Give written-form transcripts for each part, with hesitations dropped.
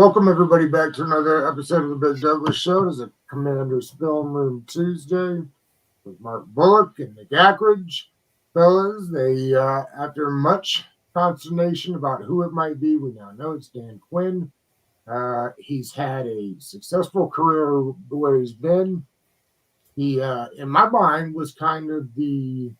Welcome everybody back to another episode of the Big Douglas Show. It is a Commander's Film Room Tuesday with Mark Bullock and Nick Akridge. Fellas, they after much consternation about who it might be, we now know it's Dan Quinn. He's had a successful career where he's been. He, in my mind, was kind of the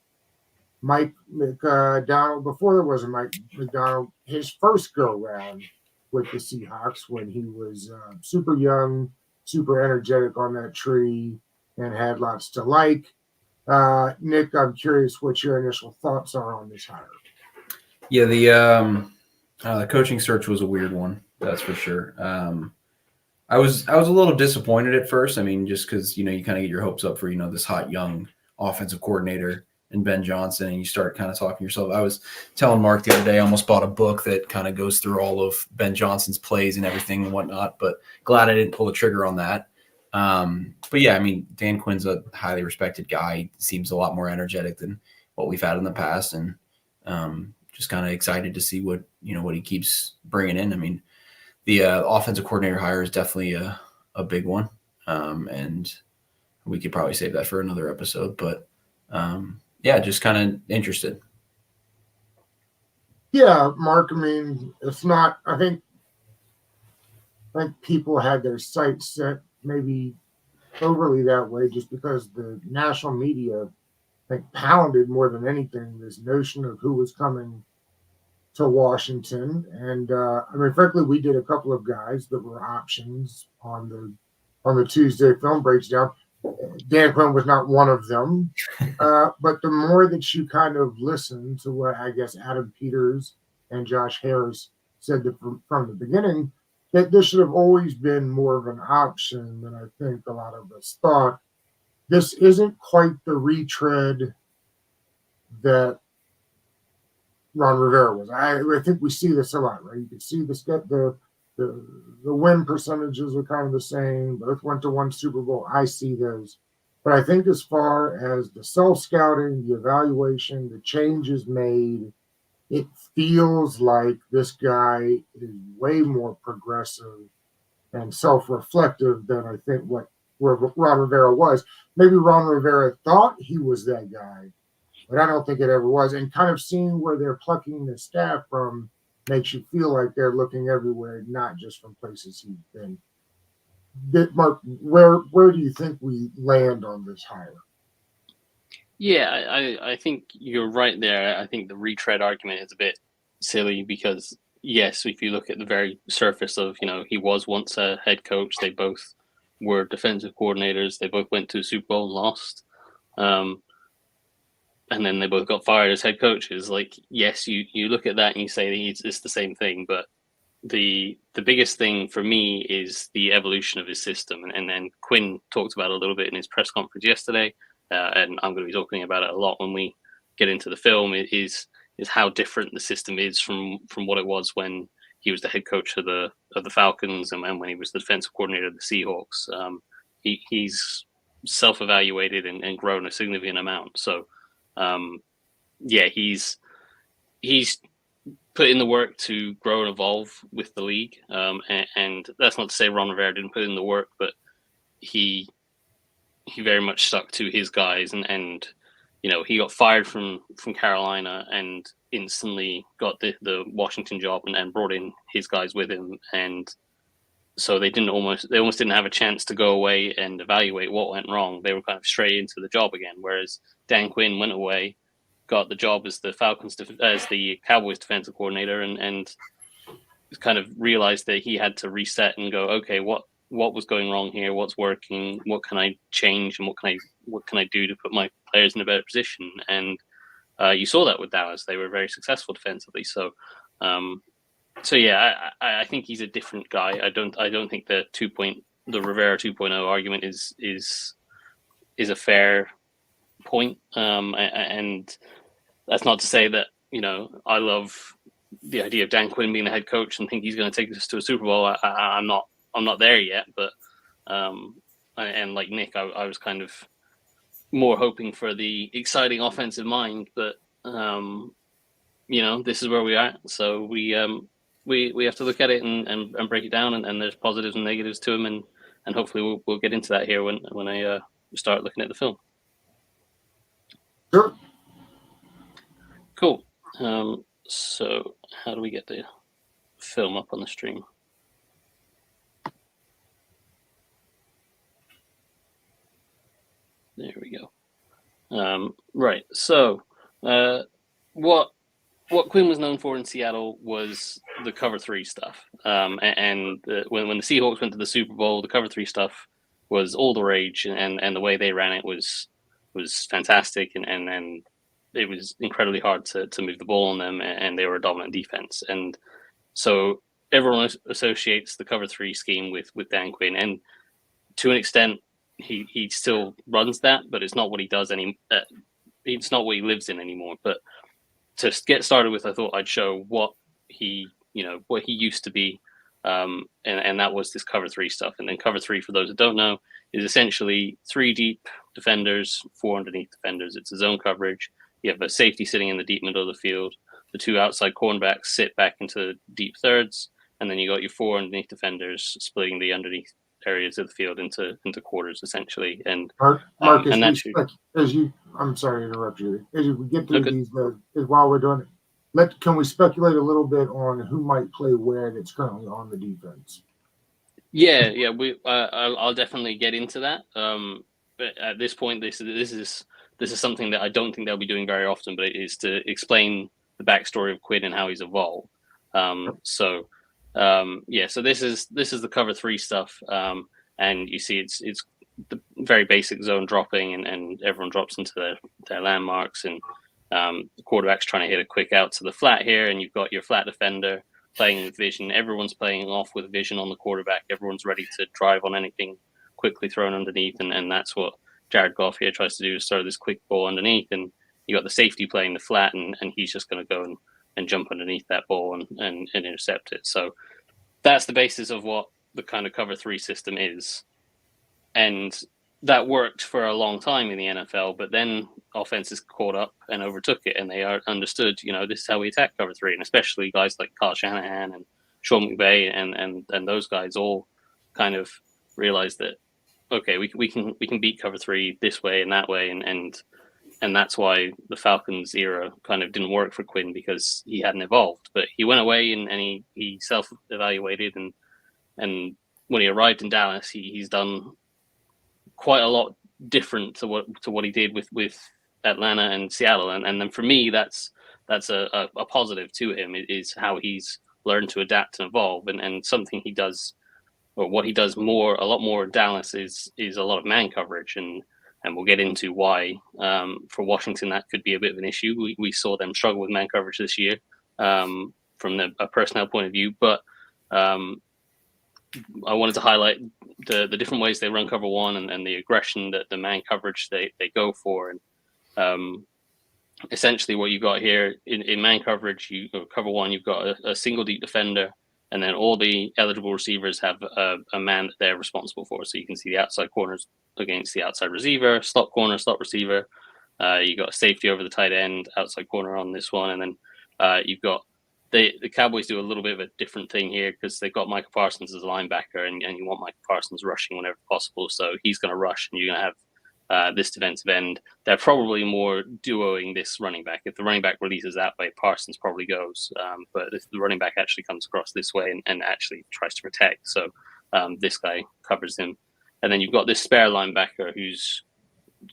Mike McDonald before there was a Mike McDonald. His first go round with the Seahawks when he was super young, super energetic on that tree, and had lots to like. Nick, I'm curious what your initial thoughts are on this hire. Yeah, the coaching search was a weird one, that's for sure. I was a little disappointed at first. I mean, just because you kind of get your hopes up for this hot young offensive coordinator and Ben Johnson, and you start kind of talking to yourself. I was telling Mark the other day, I almost bought a book that kind of goes through all of Ben Johnson's plays and everything and whatnot, but glad I didn't pull the trigger on that. But yeah, I mean, Dan Quinn's a highly respected guy. He seems a lot more energetic than what we've had in the past, and just kind of excited to see what he keeps bringing in. I mean, the offensive coordinator hire is definitely a big one, and we could probably save that for another episode, but yeah, just kind of interested. Yeah, Mark, I mean, it's not, I think people had their sights set maybe overly that way just because the national media, I think, pounded more than anything this notion of who was coming to Washington. And I mean, frankly, we did a couple of guys that were options on the Tuesday film breakdown. Dan Quinn was not one of them. But the more that you kind of listen to what I guess Adam Peters and Josh Harris said from the beginning, that this should have always been more of an option than I think a lot of us thought. This isn't quite the retread that Ron Rivera was. I think we see this a lot, right? You can see the win percentages are kind of the same. Both went to one Super Bowl. I see those. But I think as far as the self-scouting, the evaluation, the changes made, it feels like this guy is way more progressive and self-reflective than I think what Ron Rivera was. Maybe Ron Rivera thought he was that guy, but I don't think it ever was. And kind of seeing where they're plucking the staff from makes you feel like they're looking everywhere, not just from places he's been. Mark, where do you think we land on this hire? Yeah, I think you're right there. I think the retread argument is a bit silly because, yes, if you look at the very surface of, he was once a head coach. They both were defensive coordinators. They both went to the Super Bowl and lost. And then they both got fired as head coaches. Like, yes, you look at that and you say it's the same thing, but the biggest thing for me is the evolution of his system. And then Quinn talked about it a little bit in his press conference yesterday, and I'm going to be talking about it a lot when we get into the film, is how different the system is from what it was when he was the head coach of the Falcons and when he was the defensive coordinator of the Seahawks. He's self-evaluated and grown a significant amount. So, yeah, he's put in the work to grow and evolve with the league. And that's not to say Ron Rivera didn't put in the work, but he very much stuck to his guys and he got fired from Carolina and instantly got the Washington job and brought in his guys with him. And so they almost didn't have a chance to go away and evaluate what went wrong. They were kind of straight into the job again. Whereas Dan Quinn went away, got the job as the Cowboys defensive coordinator, and kind of realized that he had to reset and go, okay, what was going wrong here? What's working? What can I change? And what can I do to put my players in a better position? And you saw that with Dallas. They were very successful defensively. So yeah, I think he's a different guy. I don't think the Rivera 2.0 argument is a fair point. And that's not to say that I love the idea of Dan Quinn being the head coach and think he's going to take us to a Super Bowl. I'm not there yet, but and like Nick, I was kind of more hoping for the exciting offensive mind, but this is where we are. So we have to look at it and break it down, and there's positives and negatives to them, and hopefully we'll get into that here when I start looking at the film. Sure. Cool. So how do we get the film up on the stream? There we go. Right. So what Quinn was known for in Seattle was the cover 3 stuff. When the Seahawks went to the Super Bowl, the cover 3 stuff was all the rage, and the way they ran it was fantastic, and it was incredibly hard to move the ball on them, and they were a dominant defense. And so everyone associates the cover 3 scheme with Dan Quinn, and to an extent, he still runs that, but it's not what he does it's not what he lives in anymore. But to get started with, I thought I'd show what he used to be, and that was this cover 3 stuff. And then cover 3, for those that don't know, is essentially 3 deep defenders, 4 underneath defenders. It's a zone coverage. You have a safety sitting in the deep middle of the field. The 2 outside cornerbacks sit back into deep thirds, and then you got your 4 underneath defenders splitting the underneath areas of the field into quarters, essentially. And Marcus, and that's I'm sorry to interrupt you. As we get through these, while we're doing it, can we speculate a little bit on who might play where that's currently on the defense? Yeah. I'll definitely get into that. But at this point, this is something that I don't think they'll be doing very often, but it is to explain the backstory of Quinn and how he's evolved. So this is the cover 3 stuff, and you see it's the very basic zone dropping, and everyone drops into their landmarks, and the quarterback's trying to hit a quick out to the flat here, and you've got your flat defender playing with vision. Everyone's playing off with vision on the quarterback. Everyone's ready to drive on anything quickly thrown underneath, and that's what Jared Goff here tries to do, is throw this quick ball underneath, and you got the safety playing the flat, and he's just going to go and jump underneath that ball and intercept it. So that's the basis of what the kind of cover 3 system is. And that worked for a long time in the NFL, but then offenses caught up and overtook it, and they understood, this is how we attack cover 3. And especially guys like Kyle Shanahan and Sean McVay and those guys all kind of realized that, okay, we can beat cover 3 this way and that way, and that's why the Falcons era kind of didn't work for Quinn, because he hadn't evolved. But he went away and he self-evaluated, and when he arrived in Dallas, he's done quite a lot different to what he did with Atlanta and Seattle. And then for me, that's a positive to him, is how he's learned to adapt and evolve, and something he does, or what he does a lot more in Dallas is a lot of man coverage, and we'll get into why for Washington that could be a bit of an issue. We saw them struggle with man coverage this year from a personnel point of view, but I wanted to highlight the different ways they run cover 1 and the aggression that the man coverage they go for. And essentially what you got here in man coverage, cover 1, you've got a single deep defender, and then all the eligible receivers have a man that they're responsible for. So you can see the outside corners against the outside receiver, slot corner, slot receiver. You got a safety over the tight end, outside corner on this one, and then you've got the Cowboys do a little bit of a different thing here, because they've got Micah Parsons as a linebacker, and you want Micah Parsons rushing whenever possible. So he's going to rush, and you're going to have this defensive end. They're probably more duoing this running back. If the running back releases that way, Parsons probably goes. But if the running back actually comes across this way and actually tries to protect, so this guy covers him. And then you've got this spare linebacker who's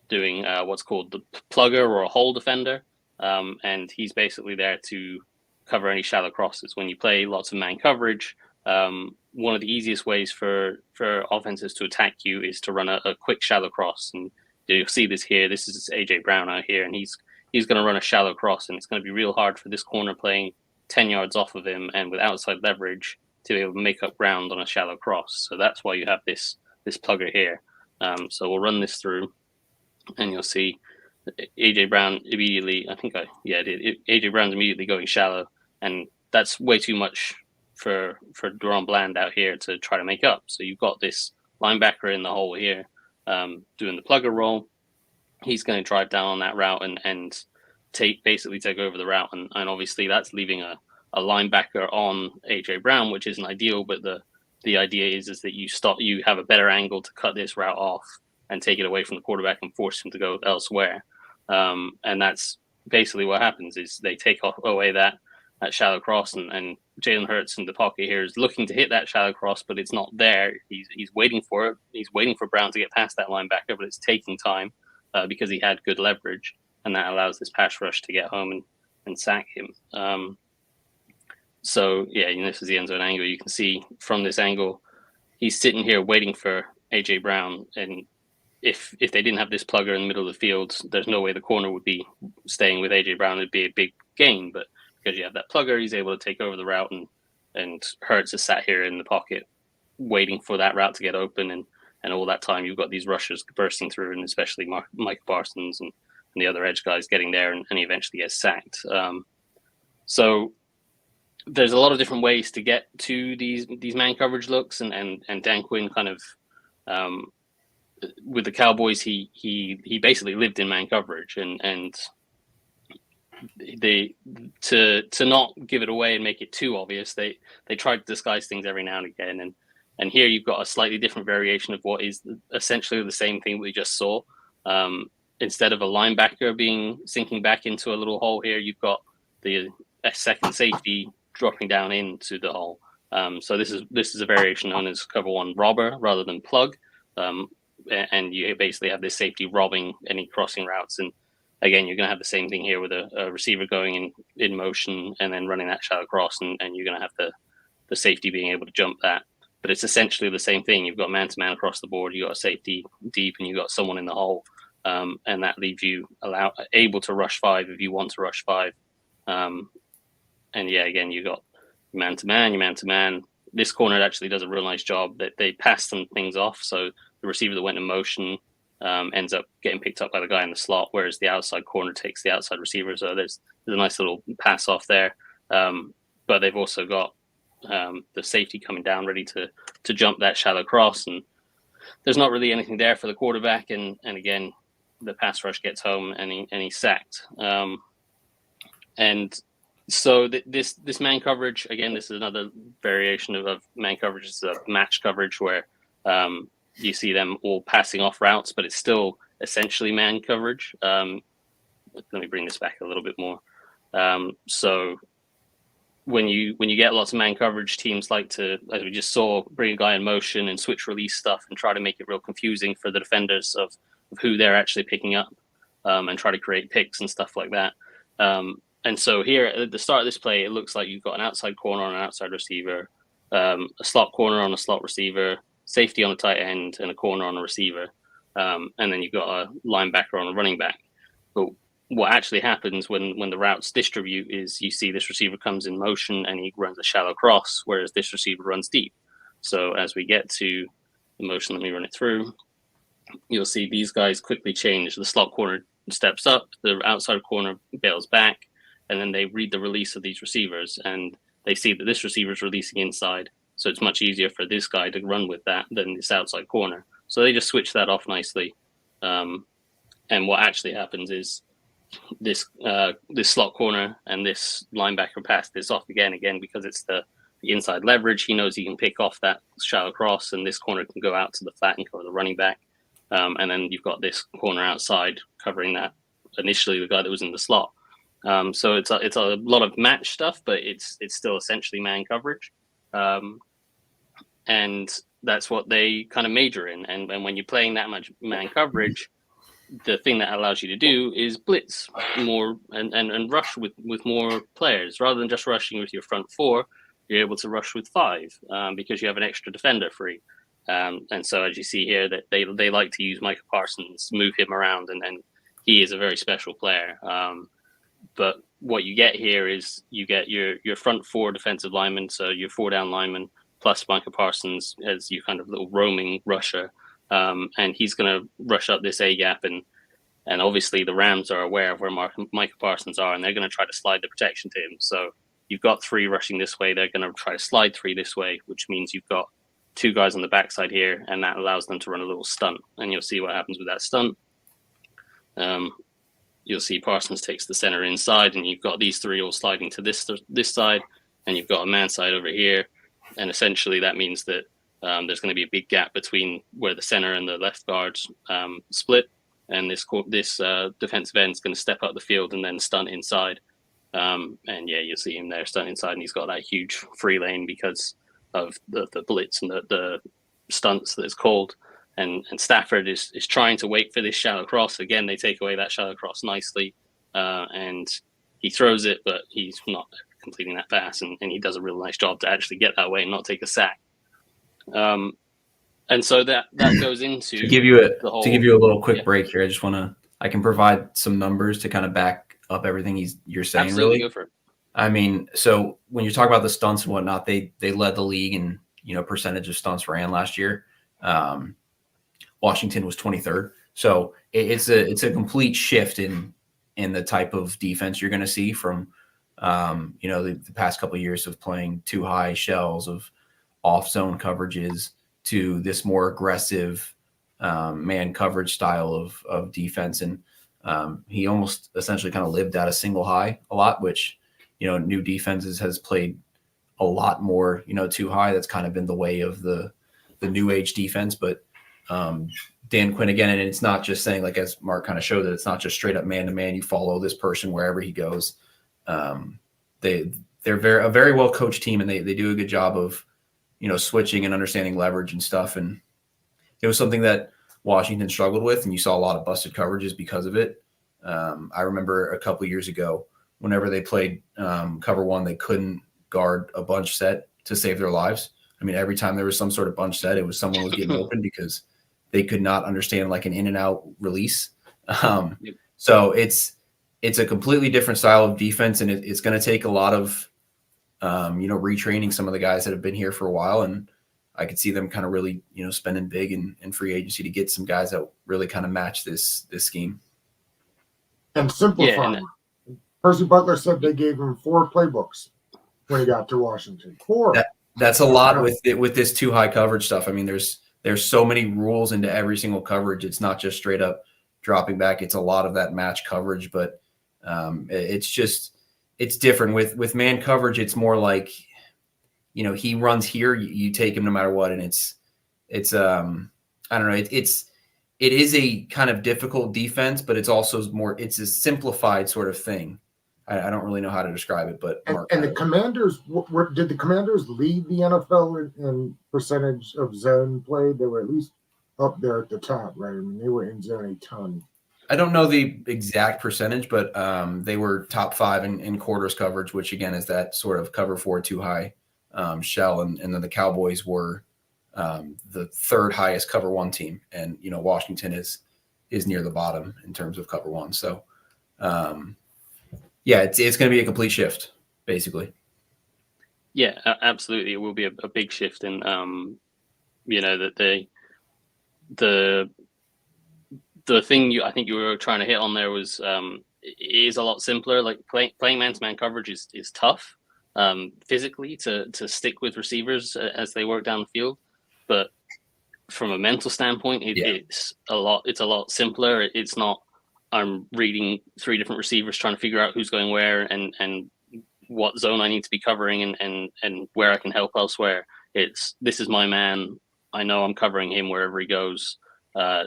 doing what's called the plugger or a hole defender. And he's basically there to cover any shallow crosses. When you play lots of man coverage, one of the easiest ways for offenses to attack you is to run a quick shallow cross. And you'll see this here. This is AJ Brown out here, and he's going to run a shallow cross, and it's going to be real hard for this corner playing 10 yards off of him and with outside leverage to be able to make up ground on a shallow cross. So that's why you have this plugger here. So we'll run this through, and you'll see AJ Brown immediately. AJ Brown's immediately going shallow, and that's way too much for Deron Bland out here to try to make up. So you've got this linebacker in the hole here doing the plugger role. He's going to drive down on that route and basically take over the route, and obviously that's leaving a a linebacker on AJ Brown, which isn't ideal, but the idea is that you have a better angle to cut this route off and take it away from the quarterback and force him to go elsewhere. And that's basically what happens is they take away that shallow cross, and Jalen Hurts in the pocket here is looking to hit that shallow cross, but it's not there. He's waiting for it. He's waiting for Brown to get past that linebacker, but it's taking time because he had good leverage, and that allows this pass rush to get home and sack him. So yeah, this is the end zone angle. You can see from this angle, he's sitting here waiting for AJ Brown, and if they didn't have this plugger in the middle of the field, there's no way the corner would be staying with AJ Brown. It'd be a big gain, but because you have that plugger, he's able to take over the route, and Hurts is sat here in the pocket waiting for that route to get open, and all that time you've got these rushers bursting through, and especially Mike Parsons and the other edge guys getting there, and he eventually gets sacked. So there's a lot of different ways to get to these man coverage looks, and Dan Quinn kind of with the Cowboys, he basically lived in man coverage, and they to not give it away and make it too obvious, they try to disguise things every now and again, and here you've got a slightly different variation of what is essentially the same thing we just saw. Instead of a linebacker sinking back into a little hole here, you've got a second safety dropping down into the hole. So this is a variation known as cover one robber rather than plug, and you basically have this safety robbing any crossing routes. And again, you're going to have the same thing here with a receiver going in motion and then running that shallow cross, and you're going to have the safety being able to jump that. But it's essentially the same thing. You've got man-to-man across the board. You've got a safety deep, and you've got someone in the hole. And that leaves you able to rush five if you want to rush five. And yeah, again, you got man-to-man. This corner actually does a real nice job. That they pass some things off. So the receiver that went in motion ends up getting picked up by the guy in the slot, whereas the outside corner takes the outside receiver. So there's a nice little pass off there. But they've also got the safety coming down ready to jump that shallow cross, and there's not really anything there for the quarterback. And again, the pass rush gets home and he's sacked. And so this man coverage, again, this is another variation of man coverage. It's a match coverage where you see them all passing off routes, but it's still essentially man coverage. Let me bring this back a little bit more. So when you get lots of man coverage, teams like to, as we just saw, bring a guy in motion and switch release stuff and try to make it real confusing for the defenders of who they're actually picking up, and try to create picks and stuff like that. And so here at the start of this play, it looks like you've got an outside corner on an outside receiver, a slot corner on a slot receiver, safety on a tight end, and a corner on a receiver. And then you've got a linebacker on a running back. But what actually happens when the routes distribute is you see this receiver comes in motion and he runs a shallow cross, whereas this receiver runs deep. So as we get to the motion, let me run it through. You'll see these guys quickly change. The slot corner steps up, the outside corner bails back, and then they read the release of these receivers, and they see that this receiver is releasing inside. So it's much easier for this guy to run with that than this outside corner. So they just switch that off nicely. And what actually happens is this slot corner and this linebacker pass this off again because it's the inside leverage. He knows he can pick off that shallow cross, and this corner can go out to the flat and cover the running back. And then you've got this corner outside covering that initially the guy that was in the slot. So it's a lot of match stuff, but it's still essentially man coverage. And that's what they kind of major in. And when you're playing that much man coverage, the thing that allows you to do is blitz more and rush with more players. Rather than just rushing with your front four, you're able to rush with five because you have an extra defender free. And so as you see here, that they like to use Micah Parsons, move him around, and he is a very special player. But what you get here is you get your front four defensive linemen, so your four down linemen, plus Micah Parsons as your kind of little roaming rusher. And he's going to rush up this A-gap, and obviously the Rams are aware of where Micah Parsons are, and they're going to try to slide the protection to him. So you've got three rushing this way. They're going to try to slide three this way, which means you've got two guys on the backside here, and that allows them to run a little stunt. And you'll see what happens with that stunt. You'll see Parsons takes the center inside, and you've got these three all sliding to this side. and you've got a man side over here, and essentially that means that there's going to be a big gap between where the center and the left guards split, and this defensive end is going to step up the field and then stunt inside. And yeah, you'll see him there stunt inside, and he's got that huge free lane because of the blitz and the stunts that it's called. And Stafford is trying to wait for this shallow cross. Again, they take away that shallow cross nicely, and he throws it, but he's not completing that pass, and he does a real nice job to actually get that way and not take a sack. And so that goes into to give you a little quick break here. I can provide some numbers to kind of back up everything you're saying. Absolutely, really. go for it. I mean, so when you talk about the stunts and whatnot, they led the league in percentage of stunts ran last year. Washington was 23rd. So it's a complete shift in the type of defense you're going to see from the past couple of years of playing too high shells, of off zone coverages, to this more aggressive man coverage style of defense. And he almost essentially kind of lived out a single high a lot, which, new defenses has played a lot more, too high. That's kind of been the way of the new age defense. But Dan Quinn, again, and it's not just saying, like, as Mark kind of showed, that it's not just straight up man to man. You follow this person wherever he goes. They're a very well coached team, and they do a good job of, switching and understanding leverage and stuff. And it was something that Washington struggled with, and you saw a lot of busted coverages because of it. I remember a couple years ago, whenever they played cover one, they couldn't guard a bunch set to save their lives. I mean, every time there was some sort of bunch set, it was someone was getting open because they could not understand like an in and out release. So it's a completely different style of defense, and it's going to take a lot of retraining some of the guys that have been here for a while. And I could see them kind of really, spending big in free agency to get some guys that really kind of match this scheme. And simplify. Yeah, Percy Butler said they gave him 4 playbooks when he got to Washington. 4. That's a lot with this too high coverage stuff. I mean, there's so many rules into every single coverage. It's not just straight up dropping back. It's a lot of that match coverage, but it's different with man coverage. It's more like, he runs here, you take him no matter what. And it's I don't know. It is a kind of difficult defense, but it's also it's a simplified sort of thing. I don't really know how to describe it, but and the Commanders, did the Commanders lead the NFL in percentage of zone play? They were at least up there at the top, right? I mean, they were in zone a ton. I don't know the exact percentage, but they were top 5 in quarters coverage, which again is that sort of cover 4 too high shell, and then the Cowboys were the 3rd highest cover 1 team, and Washington is near the bottom in terms of cover 1. So yeah, it's going to be a complete shift, basically. Yeah, absolutely. It will be a big shift in, that the thing I think you were trying to hit on there was it is a lot simpler. Like playing man-to-man coverage is tough physically to stick with receivers as they work down the field, but from a mental standpoint, it's a lot simpler. It's not I'm reading 3 different receivers trying to figure out who's going where and what zone I need to be covering and where I can help elsewhere. This is my man. I know I'm covering him wherever he goes.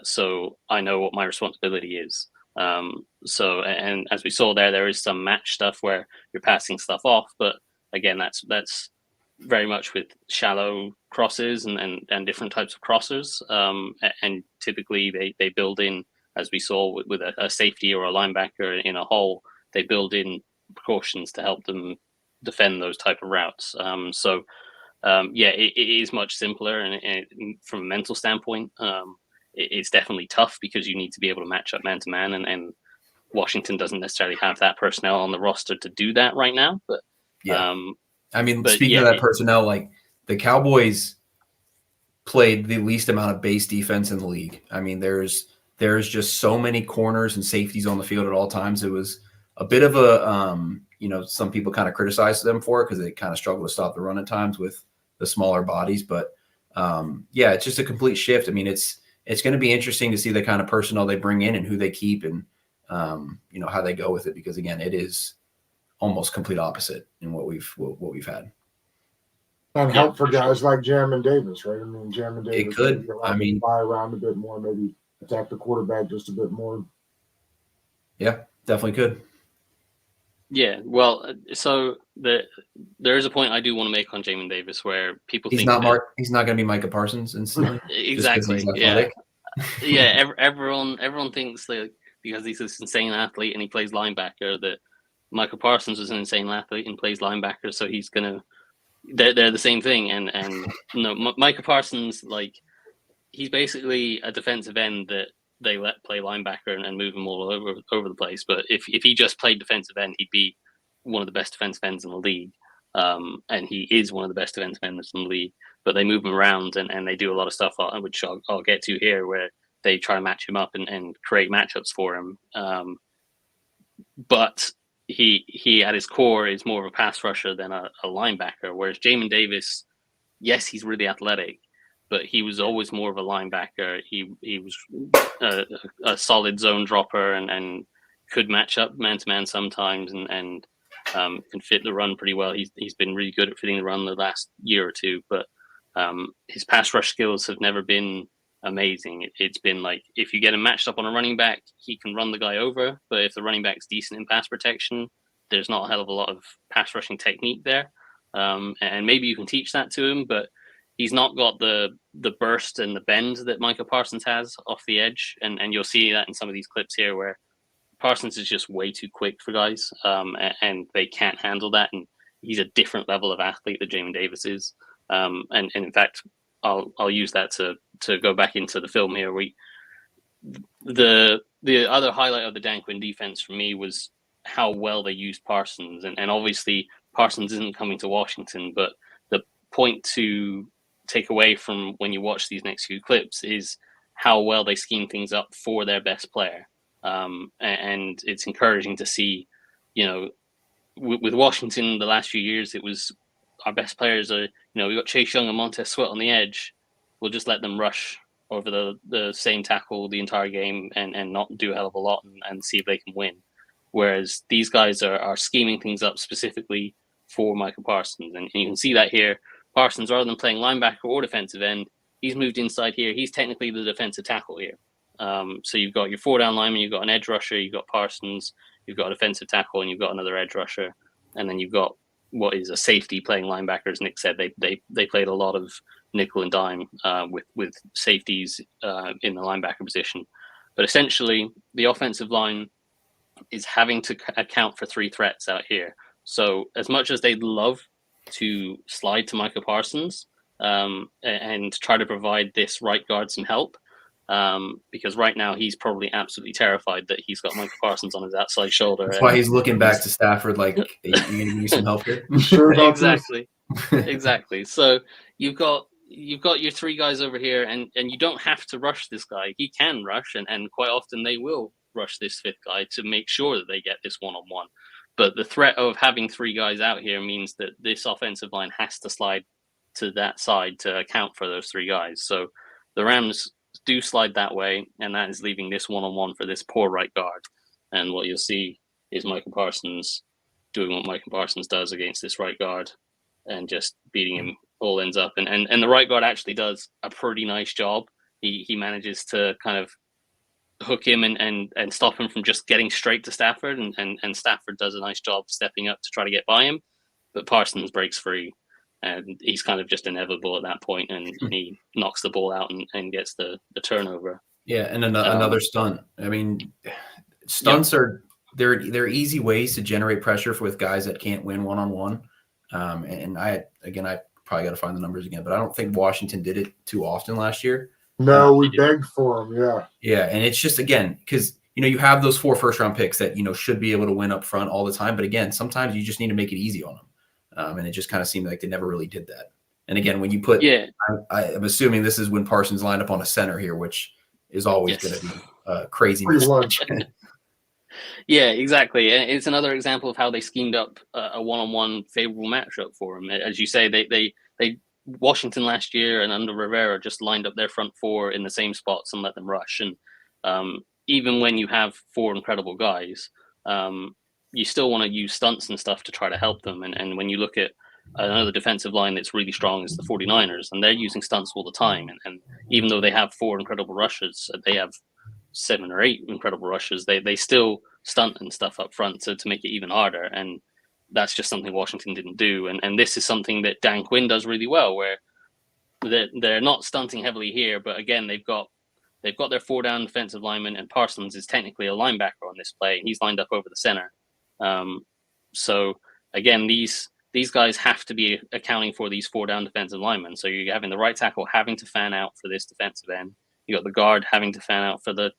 So I know what my responsibility is. And as we saw there is some match stuff where you're passing stuff off, but again, that's very much with shallow crosses and different types of crossers. And typically they build in, as we saw with a safety or a linebacker in a hole, they build in precautions to help them defend those type of routes. It is much simpler, and from a mental standpoint, it's definitely tough because you need to be able to match up man to man, and Washington doesn't necessarily have that personnel on the roster to do that right now. But yeah, speaking of that personnel, like the Cowboys played the least amount of base defense in the league. I mean, there's just so many corners and safeties on the field at all times. It was a bit of a some people kind of criticized them for it because they kind of struggle to stop the run at times with the smaller bodies. But it's just a complete shift. I mean, it's going to be interesting to see the kind of personnel they bring in and who they keep and how they go with it, because again, it is almost complete opposite in what we've had. And Yeah, help for for guys sure. like Jamin Davis, right? I mean, Jamin Davis could. maybe allowed I to mean- fly around a bit more, maybe attack the quarterback just a bit more. Yeah, definitely could. Yeah, well, so there is a point I do want to make on Jamin Davis where people He's think not that He's not going to be Micah Parsons instantly. Just because exactly, he's yeah, athletic. yeah. Everyone thinks that because he's this insane athlete and he plays linebacker that Michael Parsons is an insane athlete and plays linebacker, so he's gonna they're the same thing. And no, Micah Parsons, like, he's basically a defensive end that they let play linebacker and move him all over the place. But if he just played defensive end, he'd be one of the best defensive ends in the league. And he is one of the best defensive ends in the league. But they move him around and they do a lot of stuff, which I'll get to here, where they try to match him up and create matchups for him. But he at his core is more of a pass rusher than a linebacker. Whereas Jamin Davis, yes, he's really athletic, but he was always more of a linebacker. He was a solid zone dropper and could match up man to man sometimes and can fit the run pretty well. He's been really good at fitting the run the last year or two, but his pass rush skills have never been amazing. It's been like, if you get him matched up on a running back, he can run the guy over, but if the running back's decent in pass protection, there's not a hell of a lot of pass rushing technique there. And maybe you can teach that to him, but he's not got the burst and the bend that Micah Parsons has off the edge. And you'll see that in some of these clips here where Parsons is just way too quick for guys, and they can't handle that. And he's a different level of athlete that Jamin Davis is. And in fact, I'll use that to go back into the film here. The other highlight of the Dan Quinn defense for me was how well they used Parsons, and obviously Parsons isn't coming to Washington, but the point to take away from when you watch these next few clips is how well they scheme things up for their best player. And it's encouraging to see, with Washington the last few years, it was our best players are, we got Chase Young and Montez Sweat on the edge. We'll just let them rush over the same tackle the entire game and not do a hell of a lot and see if they can win. Whereas these guys are scheming things up specifically for Michael Parsons. And you can see that here. Parsons, rather than playing linebacker or defensive end, he's moved inside here. He's technically the defensive tackle here. So you've got your 4-down lineman, you've got an edge rusher, you've got Parsons, you've got a defensive tackle, and you've got another edge rusher. And then you've got what is a safety playing linebacker, as Nick said. They played a lot of nickel and dime with safeties in the linebacker position. But essentially, the offensive line is having to account for 3 threats out here. So as much as they'd love to slide to Micah Parsons and try to provide this right guard some help, because right now he's probably absolutely terrified that he's got Micah Parsons on his outside shoulder. That's why he's looking back to Stafford like, you gonna give me some help here? Sure about Exactly. Exactly. So you've got your 3 guys over here, and you don't have to rush this guy. He can rush, and quite often they will rush this 5th guy to make sure that they get this one-on-one. But the threat of having 3 guys out here means that this offensive line has to slide to that side to account for those 3 guys. So the Rams do slide that way, and that is leaving this one-on-one for this poor right guard. And what you'll see is Michael Parsons doing what Michael Parsons does against this right guard and just beating him all ends up. And the right guard actually does a pretty nice job. He manages to kind of hook him and stop him from just getting straight to Stafford, and Stafford does a nice job stepping up to try to get by him, but Parsons breaks free, and he's kind of just inevitable at that point, and he knocks the ball out and gets the turnover. Yeah, and another stunt. I mean, stunts are they're easy ways to generate pressure with guys that can't win one-on-one. And I probably got to find the numbers again, but I don't think Washington did it too often last year. No, we begged for him. Yeah. Yeah. And it's just, again, because, you have those 4 first-round picks that, should be able to win up front all the time. But again, sometimes you just need to make it easy on them. And it just kind of seemed like they never really did that. And again, when you put, I'm assuming this is when Parsons lined up on a center here, which is always going to be crazy. Yeah, exactly. It's another example of how they schemed up a one-on-one favorable matchup for him. As you say, they Washington last year and under Rivera just lined up their front 4 in the same spots and let them rush. And even when you have 4 incredible guys, you still want to use stunts and stuff to try to help them. And when you look at another defensive line that's really strong is the 49ers, and they're using stunts all the time. And even though they have 4 incredible rushers, they have 7 or 8 incredible rushers, they still stunt and stuff up front to make it even harder. And that's just something Washington didn't do. And this is something that Dan Quinn does really well, where they're not stunting heavily here, but again, they've got their 4 down defensive lineman, and Parsons is technically a linebacker on this play, and he's lined up over the center. So again, these guys have to be accounting for these 4 down defensive linemen. So you're having the right tackle having to fan out for this defensive end. You got the guard having to fan out for the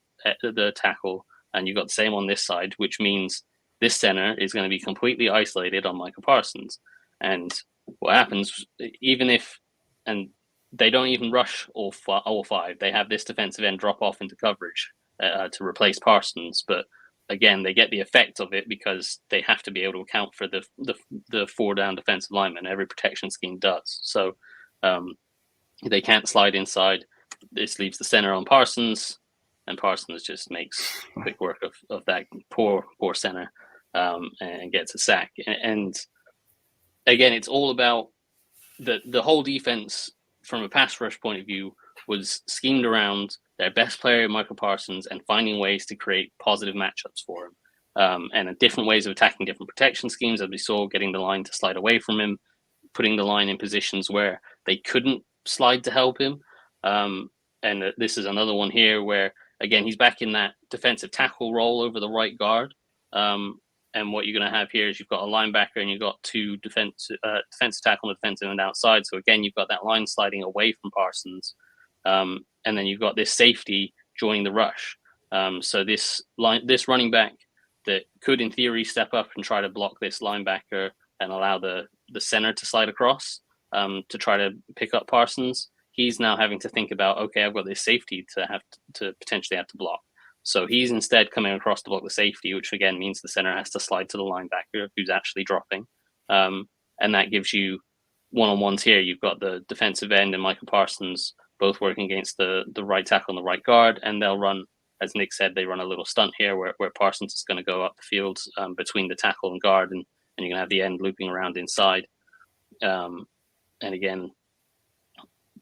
tackle, and you got the same on this side, which means this center is going to be completely isolated on Micah Parsons. And what happens, even if, and they don't even rush all 5, they have this defensive end drop off into coverage to replace Parsons. But again, they get the effect of it because they have to be able to account for the 4 down defensive lineman. Every protection scheme does. So they can't slide inside. This leaves the center on Parsons, and Parsons just makes quick work of that poor center and gets a sack. And again, it's all about the whole defense from a pass rush point of view was schemed around their best player, Michael Parsons, and finding ways to create positive matchups for him. And different ways of attacking different protection schemes, as we saw, getting the line to slide away from him, putting the line in positions where they couldn't slide to help him. And this is another one here where, again, he's back in that defensive tackle role over the right guard. And what you're going to have here is you've got a linebacker and you've got 2 defensive tackle and defensive end outside. So again, you've got that line sliding away from Parsons. And then you've got this safety joining the rush. So this running back that could, in theory, step up and try to block this linebacker and allow the center to slide across to try to pick up Parsons. He's now having to think about, okay, I've got this safety to potentially have to block. So he's instead coming across to block the safety, which again means the center has to slide to the linebacker who's actually dropping. And that gives you one-on-ones here. You've got the defensive end and Michael Parsons both working against the right tackle and the right guard. And they'll run, as Nick said, they run a little stunt here where Parsons is going to go up the field between the tackle and guard. And you're going to have the end looping around inside. And again,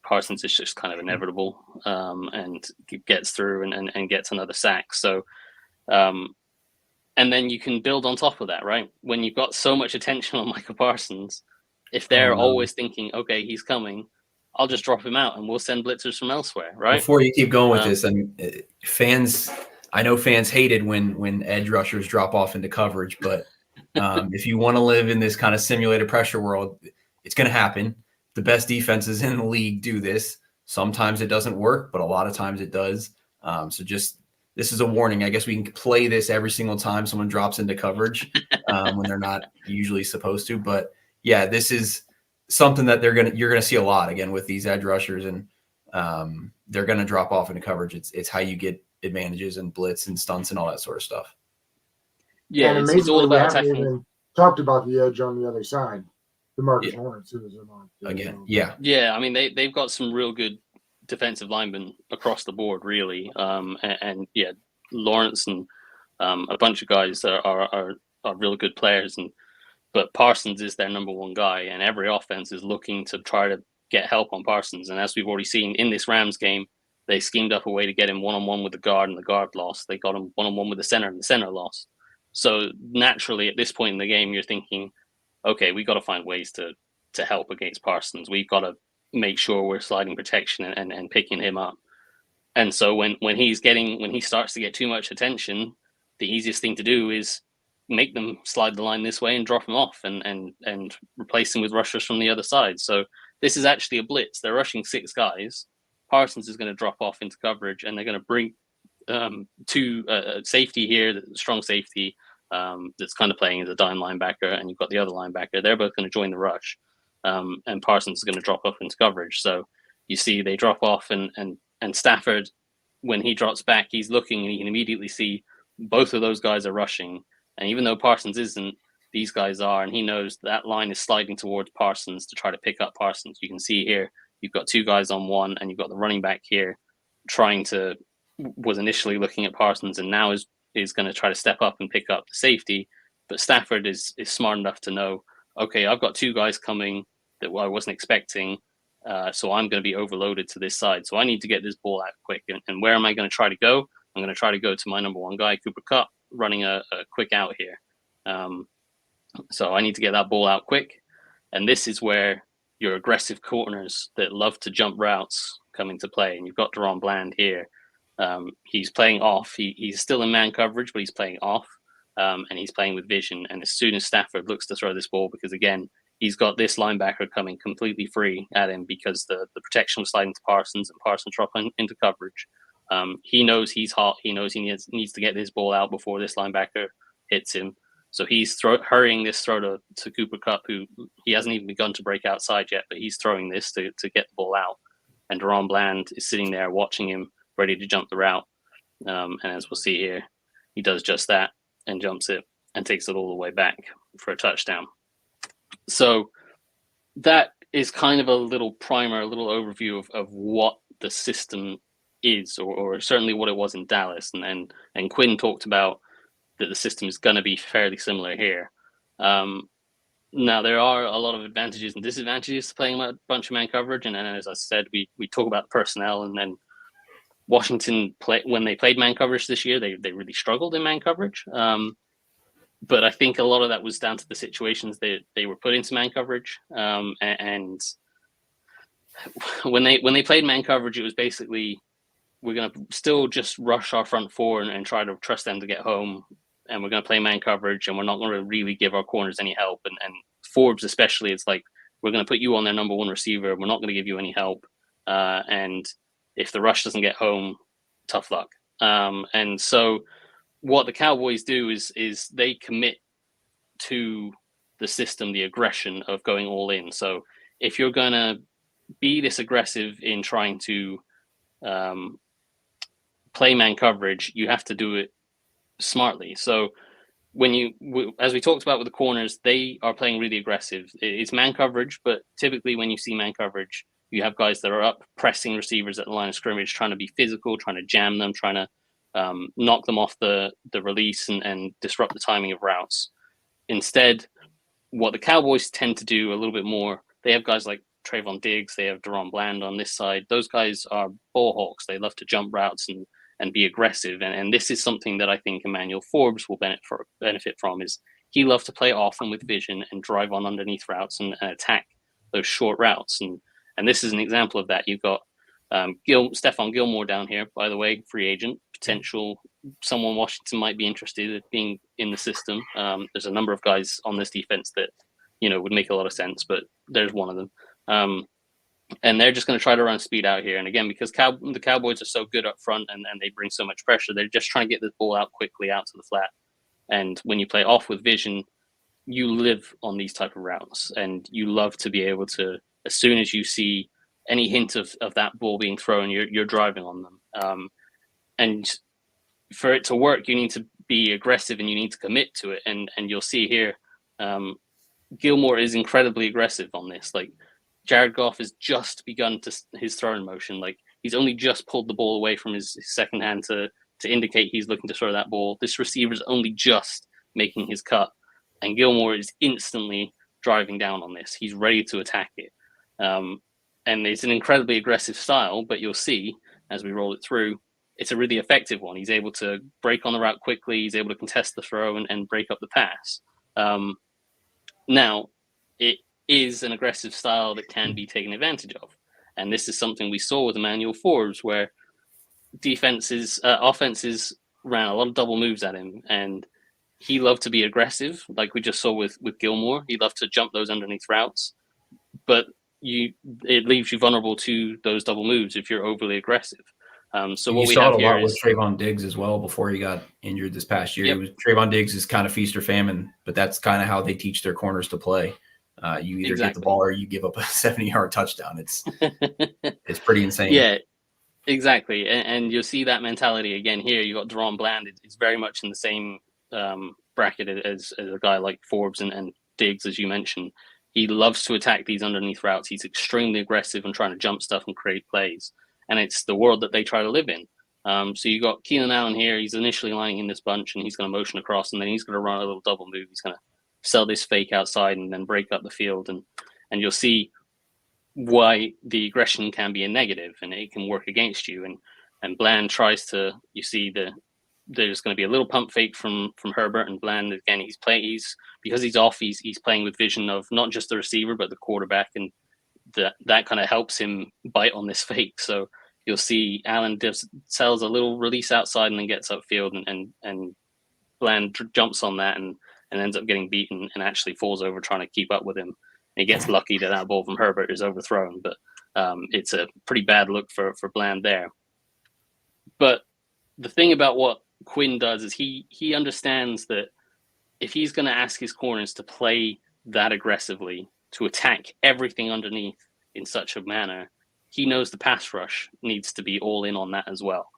Parsons is just kind of inevitable and gets through and gets another sack. So, and then you can build on top of that, right? When you've got so much attention on Michael Parsons, if they're always thinking, okay, he's coming, I'll just drop him out and we'll send blitzers from elsewhere, right? Before you keep going with this, I mean, I know fans hated when edge rushers drop off into coverage, but if you want to live in this kind of simulated pressure world, it's going to happen. The best defenses in the league do this. Sometimes it doesn't work, but a lot of times it does. So this is a warning. I guess we can play this every single time someone drops into coverage when they're not usually supposed to. But yeah, this is something that you're gonna see a lot again with these edge rushers, and they're gonna drop off into coverage. It's how you get advantages and blitz and stunts and all that sort of stuff. Yeah, it's all about attacking. Talked about the edge on the other side. The Marcus Lawrence is again. Yeah. Yeah, I mean they've got some real good defensive linemen across the board, really. And yeah, Lawrence and a bunch of guys are real good players, but Parsons is their number one guy, and every offense is looking to try to get help on Parsons. And as we've already seen in this Rams game, they schemed up a way to get him one-on-one with the guard, and the guard lost. They got him one-on-one with the center, and the center lost. So naturally, at this point in the game, you're thinking, okay, we got to find ways to help against Parsons. We've got to make sure we're sliding protection and picking him up. And so when he starts to get too much attention, the easiest thing to do is make them slide the line this way and drop him off and replace him with rushers from the other side. So this is actually a blitz. They're rushing 6 guys. Parsons is going to drop off into coverage, and they're going to bring 2 safety here, strong safety, that's kind of playing as a dime linebacker, and you've got the other linebacker. They're both going to join the rush, and Parsons is going to drop off into coverage. So you see they drop off, and Stafford, when he drops back, he's looking, and he can immediately see both of those guys are rushing. And even though Parsons isn't, these guys are, and he knows that line is sliding towards Parsons to try to pick up Parsons. You can see here, you've got 2 guys on one, and you've got the running back here was initially looking at Parsons, and now is going to try to step up and pick up the safety. But Stafford is smart enough to know, okay, I've got 2 guys coming that I wasn't expecting, so I'm going to be overloaded to this side. So I need to get this ball out quick. And where am I going to try to go? I'm going to try to go to my number 1 guy, Cooper Kupp, running a quick out here. So I need to get that ball out quick. And this is where your aggressive corners that love to jump routes come into play. And you've got Deron Bland here. He's playing off. He's still in man coverage, but he's playing off. And he's playing with vision. And as soon as Stafford looks to throw this ball, because again, he's got this linebacker coming completely free at him because the protection was sliding to Parsons, and Parsons dropping into coverage. He knows he's hot. He knows he needs to get this ball out before this linebacker hits him. So he's hurrying this throw to Cooper Kupp, who he hasn't even begun to break outside yet, but he's throwing this to get the ball out. And Deron Bland is sitting there watching him, ready to jump the route. And as we'll see here, he does just that and jumps it and takes it all the way back for a touchdown. So that is kind of a little primer, a little overview of what the system is, or certainly what it was in Dallas. And Quinn talked about that the system is going to be fairly similar here. Now, there are a lot of advantages and disadvantages to playing a bunch of man coverage. And as I said, we talk about the personnel, and then Washington, when they played man coverage this year, they really struggled in man coverage. But I think a lot of that was down to the situations that they were put into man coverage. And when they played man coverage, it was basically, we're going to still just rush our front 4 and try to trust them to get home. And we're going to play man coverage, and we're not going to really give our corners any help. And Forbes especially, it's like, we're going to put you on their number 1 receiver. We're not going to give you any help. And if the rush doesn't get home, tough luck. And so what the Cowboys do is they commit to the system, the aggression of going all in. So if you're going to be this aggressive in trying to play man coverage, you have to do it smartly. So as we talked about with the corners, they are playing really aggressive. It's man coverage, but typically when you see man coverage, you have guys that are up pressing receivers at the line of scrimmage, trying to be physical, trying to jam them, trying to knock them off the release and disrupt the timing of routes. Instead, what the Cowboys tend to do a little bit more, they have guys like Trayvon Diggs, they have Deron Bland on this side. Those guys are ball hawks. They love to jump routes and be aggressive. And this is something that I think Emmanuel Forbes will benefit from, is he loves to play off and with vision and drive on underneath routes and attack those short routes. And this is an example of that. You've got Stephon Gilmore down here, by the way, free agent, potential, someone Washington might be interested in being in the system. There's a number of guys on this defense that, would make a lot of sense, but there's one of them. And they're just going to try to run speed out here. And again, because the Cowboys are so good up front and they bring so much pressure, they're just trying to get this ball out quickly out to the flat. And when you play off with vision, you live on these type of routes, and you love to be able to, as soon as you see any hint of that ball being thrown, you're driving on them. And for it to work, you need to be aggressive and you need to commit to it. And you'll see here, Gilmore is incredibly aggressive on this. Like, Jared Goff has just begun his throwing motion. Like, he's only just pulled the ball away from his second hand to indicate he's looking to throw that ball. This receiver is only just making his cut, and Gilmore is instantly driving down on this. He's ready to attack it. And it's an incredibly aggressive style, but you'll see as we roll it through, it's a really effective one. He's able to break on the route quickly. He's able to contest the throw and break up the pass. Now, it is an aggressive style that can be taken advantage of. And this is something we saw with Emmanuel Forbes, where offenses ran a lot of double moves at him, and he loved to be aggressive, like we just saw with Gilmore. He loved to jump those underneath routes, but it leaves you vulnerable to those double moves if you're overly aggressive. So what we saw have it a here lot is with Trayvon Diggs as well before he got injured this past year. Yep. Trayvon Diggs is kind of feast or famine, but that's kind of how they teach their corners to play. You either get the ball or you give up a 70-yard touchdown. It's pretty insane. Yeah, exactly. And you'll see that mentality again here. You got Deron Bland. It's very much in the same bracket as a guy like Forbes and Diggs, as you mentioned. He loves to attack these underneath routes. He's extremely aggressive and trying to jump stuff and create plays. And it's the world that they try to live in. So you got Keenan Allen here. He's initially lining in this bunch, and he's going to motion across, and then he's going to run a little double move. He's going to sell this fake outside and then break up the field, and you'll see why the aggression can be a negative, and it can work against you. And Bland tries to. You see there's going to be a little pump fake from Herbert, and Bland again. He's because he's off. He's playing with vision of not just the receiver but the quarterback, and that kind of helps him bite on this fake. So you'll see Allen sells a little release outside and then gets upfield, and Bland jumps on that and ends up getting beaten and actually falls over trying to keep up with him. And he gets lucky that ball from Herbert is overthrown, but it's a pretty bad look for Bland there. But the thing about what Quinn does is he understands that if he's going to ask his corners to play that aggressively, to attack everything underneath in such a manner, he knows the pass rush needs to be all in on that as well.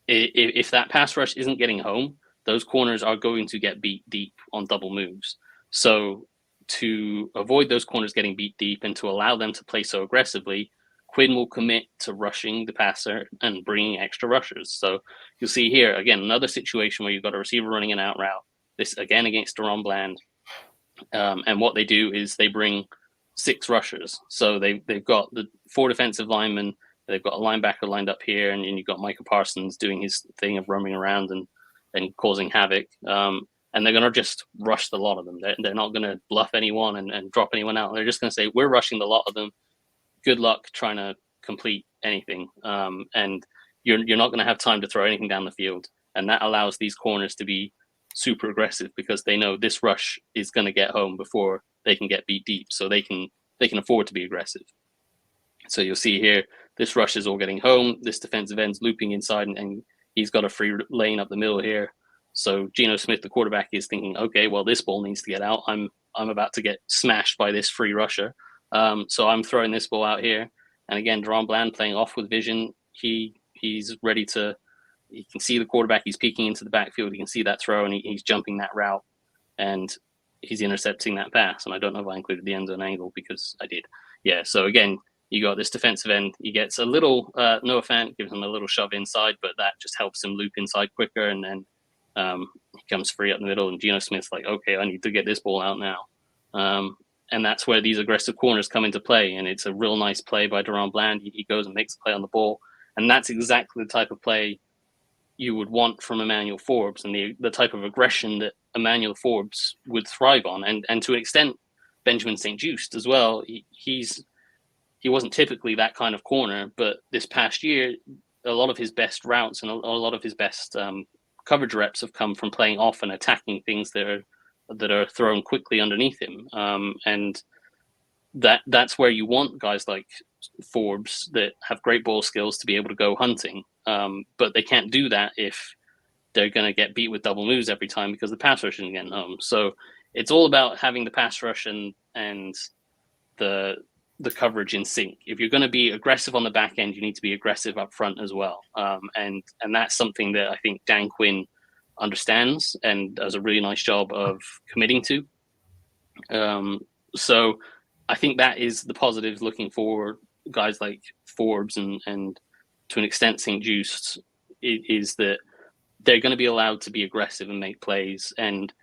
If that pass rush isn't getting home, those corners are going to get beat deep on double moves. So to avoid those corners getting beat deep and to allow them to play so aggressively, Quinn will commit to rushing the passer and bringing extra rushers. So you'll see here, again, another situation where you've got a receiver running an out route. This, again, against DaRon Bland. And what they do is they bring 6 rushers. So they've got the 4 defensive linemen. They've got a linebacker lined up here, and you've got Micah Parsons doing his thing of roaming around and causing havoc. And they're going to just rush the lot of them. They're not going to bluff anyone and drop anyone out. They're just going to say, we're rushing the lot of them. Good luck trying to complete anything. And you're not going to have time to throw anything down the field. And that allows these corners to be super aggressive because they know this rush is going to get home before they can get beat deep. So they can afford to be aggressive. So you'll see here, this rush is all getting home. This defensive end's looping inside, and he's got a free lane up the middle here. So Geno Smith, the quarterback, is thinking, okay, well, this ball needs to get out. I'm about to get smashed by this free rusher. So I'm throwing this ball out here. And again, DaRon Bland playing off with vision. He's ready to, he can see the quarterback. He's peeking into the backfield. He can see that throw, and he's jumping that route, and he's intercepting that pass. And I don't know if I included the end zone angle because I did. Yeah. So again, you got this defensive end. He gets a little, Noah Fant gives him a little shove inside, but that just helps him loop inside quicker. And then he comes free up the middle, and Geno Smith's like, okay, I need to get this ball out now. And that's where these aggressive corners come into play. And it's a real nice play by DaRon Bland. He goes and makes a play on the ball. And that's exactly the type of play you would want from Emmanuel Forbes, and the type of aggression that Emmanuel Forbes would thrive on. And to an extent, Benjamin St-Juste as well. He wasn't typically that kind of corner, but this past year, a lot of his best routes and a lot of his best coverage reps have come from playing off and attacking things that are thrown quickly underneath him. And that's where you want guys like Forbes that have great ball skills to be able to go hunting. But they can't do that if they're going to get beat with double moves every time because the pass rush isn't getting home. So it's all about having the pass rush and the coverage in sync. If you're going to be aggressive on the back end, you need to be aggressive up front as well. And that's something that I think Dan Quinn understands and does a really nice job of committing to. So I think that is the positives looking for guys like Forbes and to an extent St-Juste is that they're going to be allowed to be aggressive and make plays. And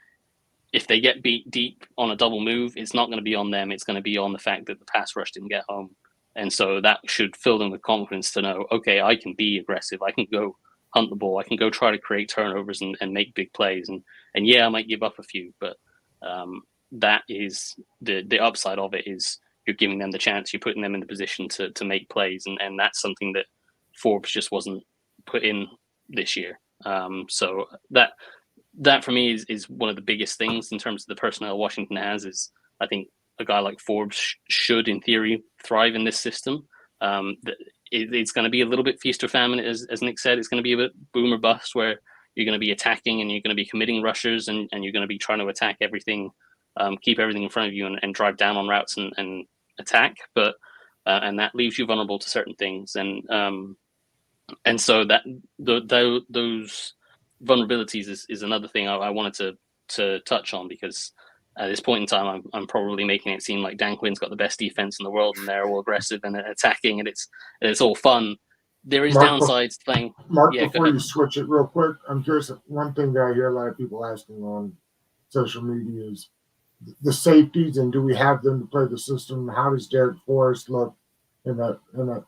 if they get beat deep on a double move, it's not going to be on them. It's going to be on the fact that the pass rush didn't get home. And so that should fill them with confidence to know, okay, I can be aggressive. I can go hunt the ball. I can go try to create turnovers and make big plays. And yeah, I might give up a few, but that is the upside of it is you're giving them the chance. You're putting them in the position to make plays. And that's something that Forbes just wasn't put in this year. So that for me is one of the biggest things in terms of the personnel Washington has. Is I think a guy like Forbes should, in theory, thrive in this system. It's going to be a little bit feast or famine, as Nick said. It's going to be a bit boom or bust, where you're going to be attacking and you're going to be committing rushers and you're going to be trying to attack everything, keep everything in front of you and drive down on routes and attack. But and that leaves you vulnerable to certain things. And so that those vulnerabilities is another thing I wanted to touch on, because at this point in time, I'm probably making it seem like Dan Quinn's got the best defense in the world and they're all aggressive and attacking and it's all fun. there is Mark, downsides to playing. Mark, Yeah, go before ahead. you switch it real quick, I'm curious. One thing that I hear a lot of people asking on social media is the safeties, and do we have them to play the system? How does Derek Forrest look in a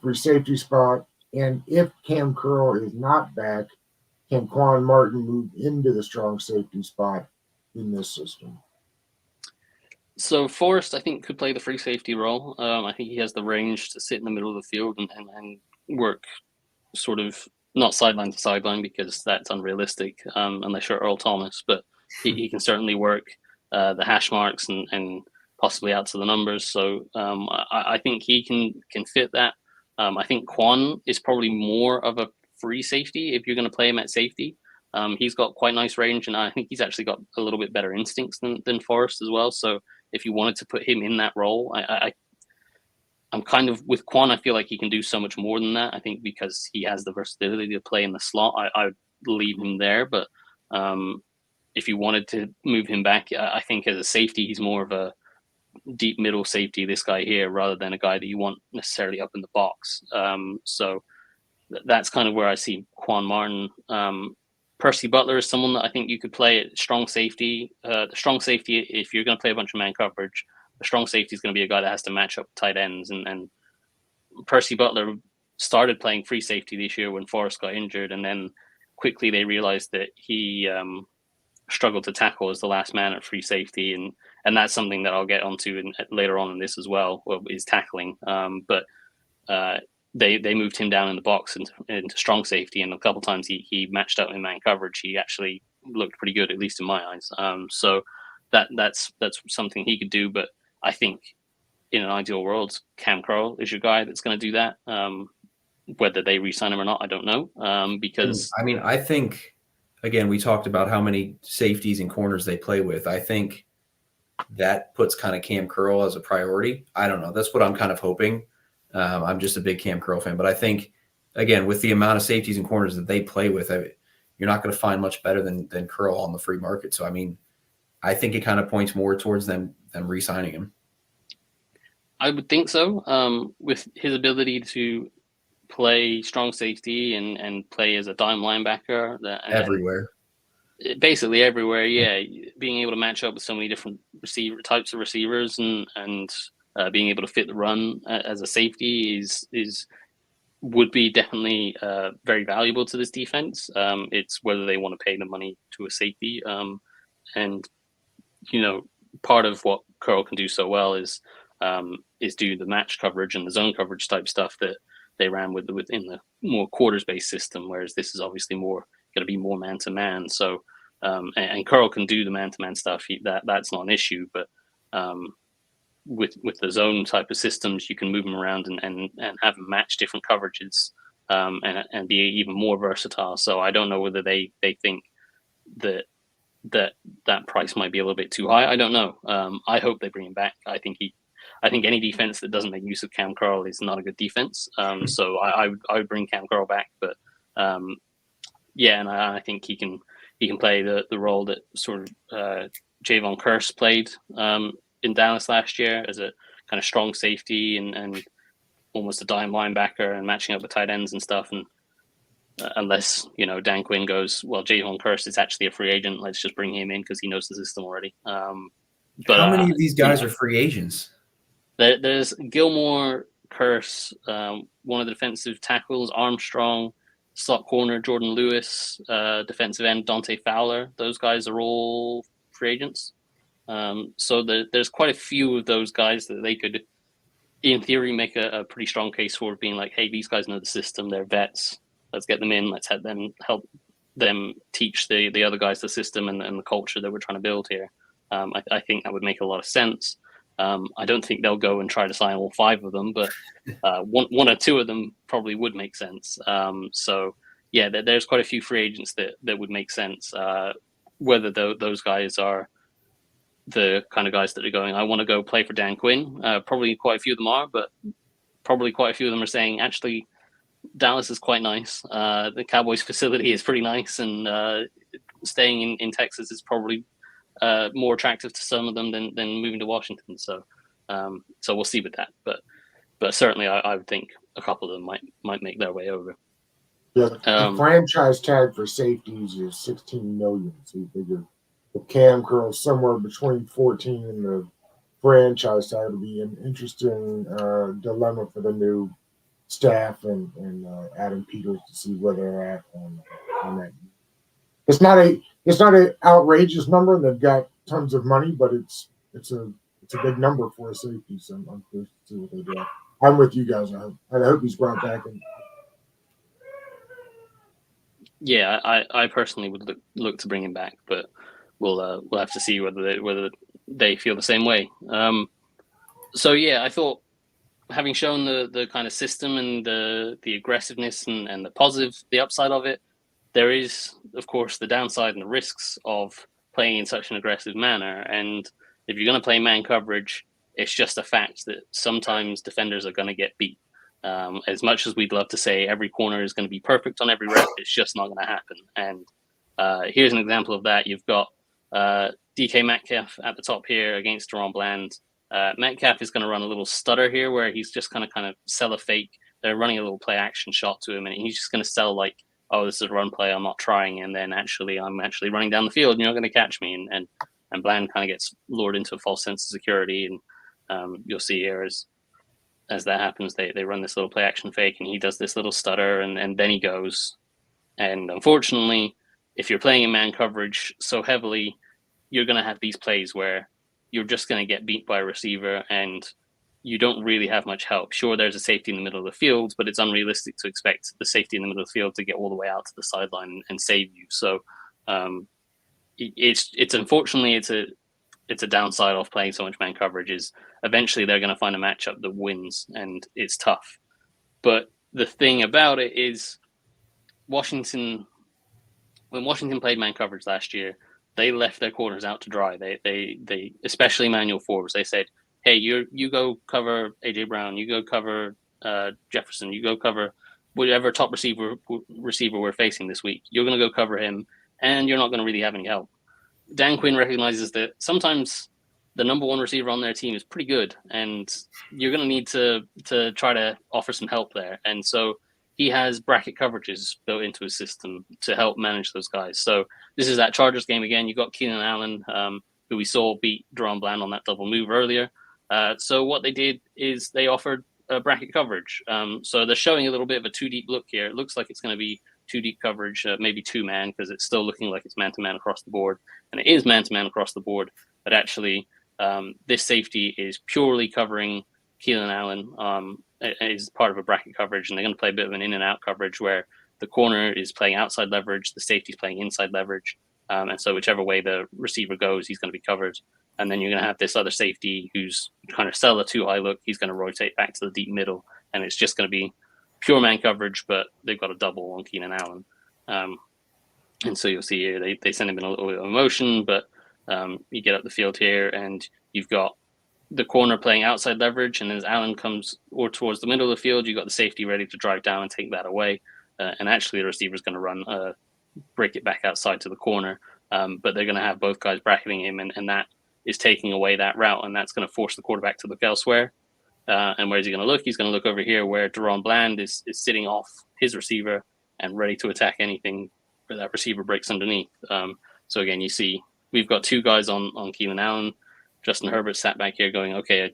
free safety spot? And if Cam Curl is not back, can Quan Martin move into the strong safety spot in this system? So Forrest, I think, could play the free safety role. I think he has the range to sit in the middle of the field and work sort of not sideline to sideline because that's unrealistic unless you're Earl Thomas. But he can certainly work the hash marks and possibly out to the numbers. So I think he can fit that. I think Quan is probably more of a free safety if you're going to play him at safety. He's got quite nice range, and I think he's actually got a little bit better instincts than Forrest as well. So if you wanted to put him in that role, I'm kind of with Quan. I feel like he can do so much more than that. I think because he has the versatility to play in the slot, I would leave him there. But if you wanted to move him back, I think as a safety, he's more of a deep middle safety, this guy here, rather than a guy that you want necessarily up in the box. So that's kind of where I see Quan Martin. Percy Butler is someone that I think you could play at strong safety. The strong safety, if you're going to play a bunch of man coverage, the strong safety is going to be a guy that has to match up with tight ends. And Percy Butler started playing free safety this year when Forrest got injured, and then quickly they realized that he struggled to tackle as the last man at free safety, and that's something that I'll get onto later on in this as well, is tackling. But they moved him down in the box into strong safety, and a couple times he matched up in man coverage. He actually looked pretty good, at least in my eyes. So that's something he could do. But I think in an ideal world, Cam Curl is your guy that's going to do that. Whether they re-sign him or not, I don't know. Because I mean, I think again, we talked about how many safeties and corners they play with. I think that puts kind of Cam Curl as a priority. I don't know. That's what I'm kind of hoping. I'm just a big Cam Curl fan, but I think again, with the amount of safeties and corners that they play with, you're not going to find much better than Curl on the free market. So, I mean, I think it kind of points more towards them re-signing him. I would think so. With his ability to play strong safety and play as a dime linebacker, Everywhere. Basically everywhere, yeah. Being able to match up with so many different types of receivers and being able to fit the run as a safety would be definitely very valuable to this defense. It's whether they want to pay the money to a safety, and part of what Curl can do so well is do the match coverage and the zone coverage type stuff that they ran within the more quarters-based system, whereas this is obviously more going to be more man-to-man. So, and Curl can do the man-to-man stuff. That's not an issue, but with the zone type of systems, you can move them around and have them match different coverages and be even more versatile. So I don't know whether they think that price might be a little bit too high. I don't know. I hope they bring him back. I think any defense that doesn't make use of Cam Curl is not a good defense. So I would bring Cam Curl back, but yeah, and I think he can play the role that sort of Javon Curse played in Dallas last year as a kind of strong safety and almost a dime linebacker and matching up with tight ends and stuff. And unless Dan Quinn goes, well, Javon Curse is actually a free agent, let's just bring him in because he knows the system already. But how many of these guys are free agents? There's Gilmore, Curse, one of the defensive tackles, Armstrong, slot corner Jordan Lewis, defensive end Dante Fowler. Those guys are all free agents. So there's quite a few of those guys that they could, in theory, make a pretty strong case for being like, hey, these guys know the system. They're vets. Let's get them in. Let's have them help them teach the other guys the system and the culture that we're trying to build here. I think that would make a lot of sense. I don't think they'll go and try to sign all 5 of them, but one or 2 of them probably would make sense. So yeah, there's quite a few free agents that would make sense. Whether those guys are the kind of guys that are going, I want to go play for Dan Quinn. Probably quite a few of them are, but probably quite a few of them are saying, actually, Dallas is quite nice. The Cowboys facility is pretty nice, and staying in Texas is probably more attractive to some of them than moving to Washington. So we'll see with that. But certainly I would think a couple of them might make their way over. Yeah, the franchise tag for safeties is 16 million. So you figure the Cam Curl somewhere between 14 and the franchise tag would be an interesting dilemma for the new staff and Adam Peters to see where they're at on that. It's not an outrageous number, and they've got tons of money, but it's a big number for a safety. So I'm curious to see what they do. I'm with you guys. I hope he's brought back. Yeah, I personally would look to bring him back, but we'll have to see whether they feel the same way. So yeah, I thought, having shown the kind of system and the aggressiveness and the upside of it, there is, of course, the downside and the risks of playing in such an aggressive manner. And if you're going to play man coverage, it's just a fact that sometimes defenders are going to get beat. As much as we'd love to say every corner is going to be perfect on every rep, it's just not going to happen. And here's an example of that. You've got DK Metcalf at the top here against Deron Bland. Metcalf is going to run a little stutter here where he's just kind of sell a fake. They're running a little play action shot to him, and he's just going to sell like, oh, this is a run play, I'm not trying, and then I'm actually running down the field and you're not going to catch me. And Bland kind of gets lured into a false sense of security, and you'll see here as that happens, they run this little play action fake, and he does this little stutter, and then he goes. And unfortunately, if you're playing in man coverage so heavily, you're going to have these plays where you're just going to get beat by a receiver and you don't really have much help. Sure, there's a safety in the middle of the field, but it's unrealistic to expect the safety in the middle of the field to get all the way out to the sideline and save you. So it's unfortunately it's a downside of playing so much man coverage is eventually they're going to find a matchup that wins, and it's tough. But the thing about it is when Washington played man coverage last year, they left their corners out to dry. They especially Manuel Forbes, they said, hey, you go cover AJ Brown, you go cover Jefferson, you go cover whatever top receiver we're facing this week. You're going to go cover him, and you're not going to really have any help. Dan Quinn recognizes that sometimes the number one receiver on their team is pretty good, and you're going to need to try to offer some help there. And so he has bracket coverages built into his system to help manage those guys. So this is that Chargers game again. You got Keenan Allen, who we saw beat Deron Bland on that double move earlier. So what they did is they offered bracket coverage. So they're showing a little bit of a two deep look here. It looks like it's going to be two deep coverage, maybe two man, because it's still looking like it's man to man across the board, and it is man to man across the board. But actually, this safety is purely covering Keenan Allen. Is part of a bracket coverage, and they're going to play a bit of an in and out coverage where the corner is playing outside leverage, the safety is playing inside leverage, and so whichever way the receiver goes, he's going to be covered. And then you're going to have this other safety who's kind of sell a too high look. He's going to rotate back to the deep middle, and it's just going to be pure man coverage, but they've got a double on Keenan Allen. And so you'll see here, they send him in a little bit of motion, but you get up the field here, and you've got the corner playing outside leverage, and as Allen comes or towards the middle of the field, you've got the safety ready to drive down and take that away. And actually, the receiver's going to run, break it back outside to the corner, but they're going to have both guys bracketing him, and that is taking away that route, and that's going to force the quarterback to look elsewhere. And where's he going to look? He's going to look over here where Deron Bland is sitting off his receiver and ready to attack anything where that receiver breaks underneath. So again, you see we've got two guys on Keenan Allen. Justin Herbert sat back here going, okay,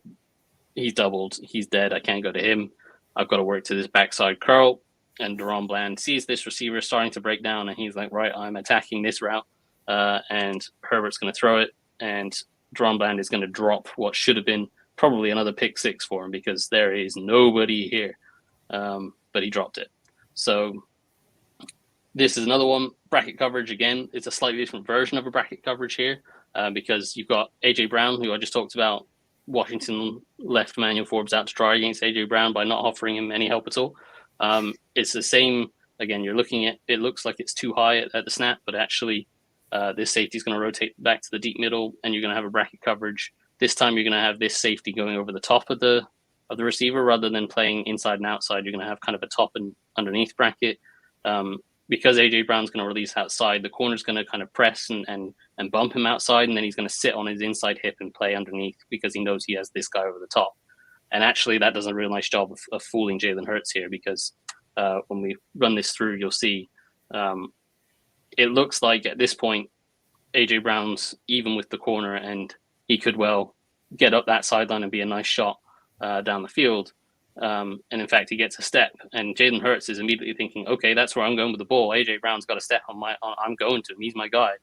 he's doubled. He's dead. I can't go to him. I've got to work to this backside curl. And Deron Bland sees this receiver starting to break down, and he's like, right, I'm attacking this route. And Herbert's going to throw it, and Deron Bland is going to drop what should have been probably another pick six for him because there is nobody here. But he dropped it. So this is another one. Bracket coverage, again, it's a slightly different version of a bracket coverage here because you've got AJ Brown, who I just talked about. Washington left Manuel Forbes out to try against AJ Brown by not offering him any help at all. It's the same. Again, you're looking at it looks like it's too high at the snap, but actually this safety is going to rotate back to the deep middle, and you're going to have a bracket coverage. This time you're going to have this safety going over the top of the receiver rather than playing inside and outside. You're going to have kind of a top and underneath bracket. Because AJ Brown's going to release outside, the corner's going to kind of press and bump him outside, and then he's going to sit on his inside hip and play underneath because he knows he has this guy over the top. And actually, that does a real nice job of fooling Jalen Hurts here, because when we run this through, you'll see it looks like at this point, AJ Brown's even with the corner, and he could well get up that sideline and be a nice shot down the field. And in fact, he gets a step, and Jalen Hurts is immediately thinking, okay, that's where I'm going with the ball. AJ Brown's got a step I'm going to him. He's my guy.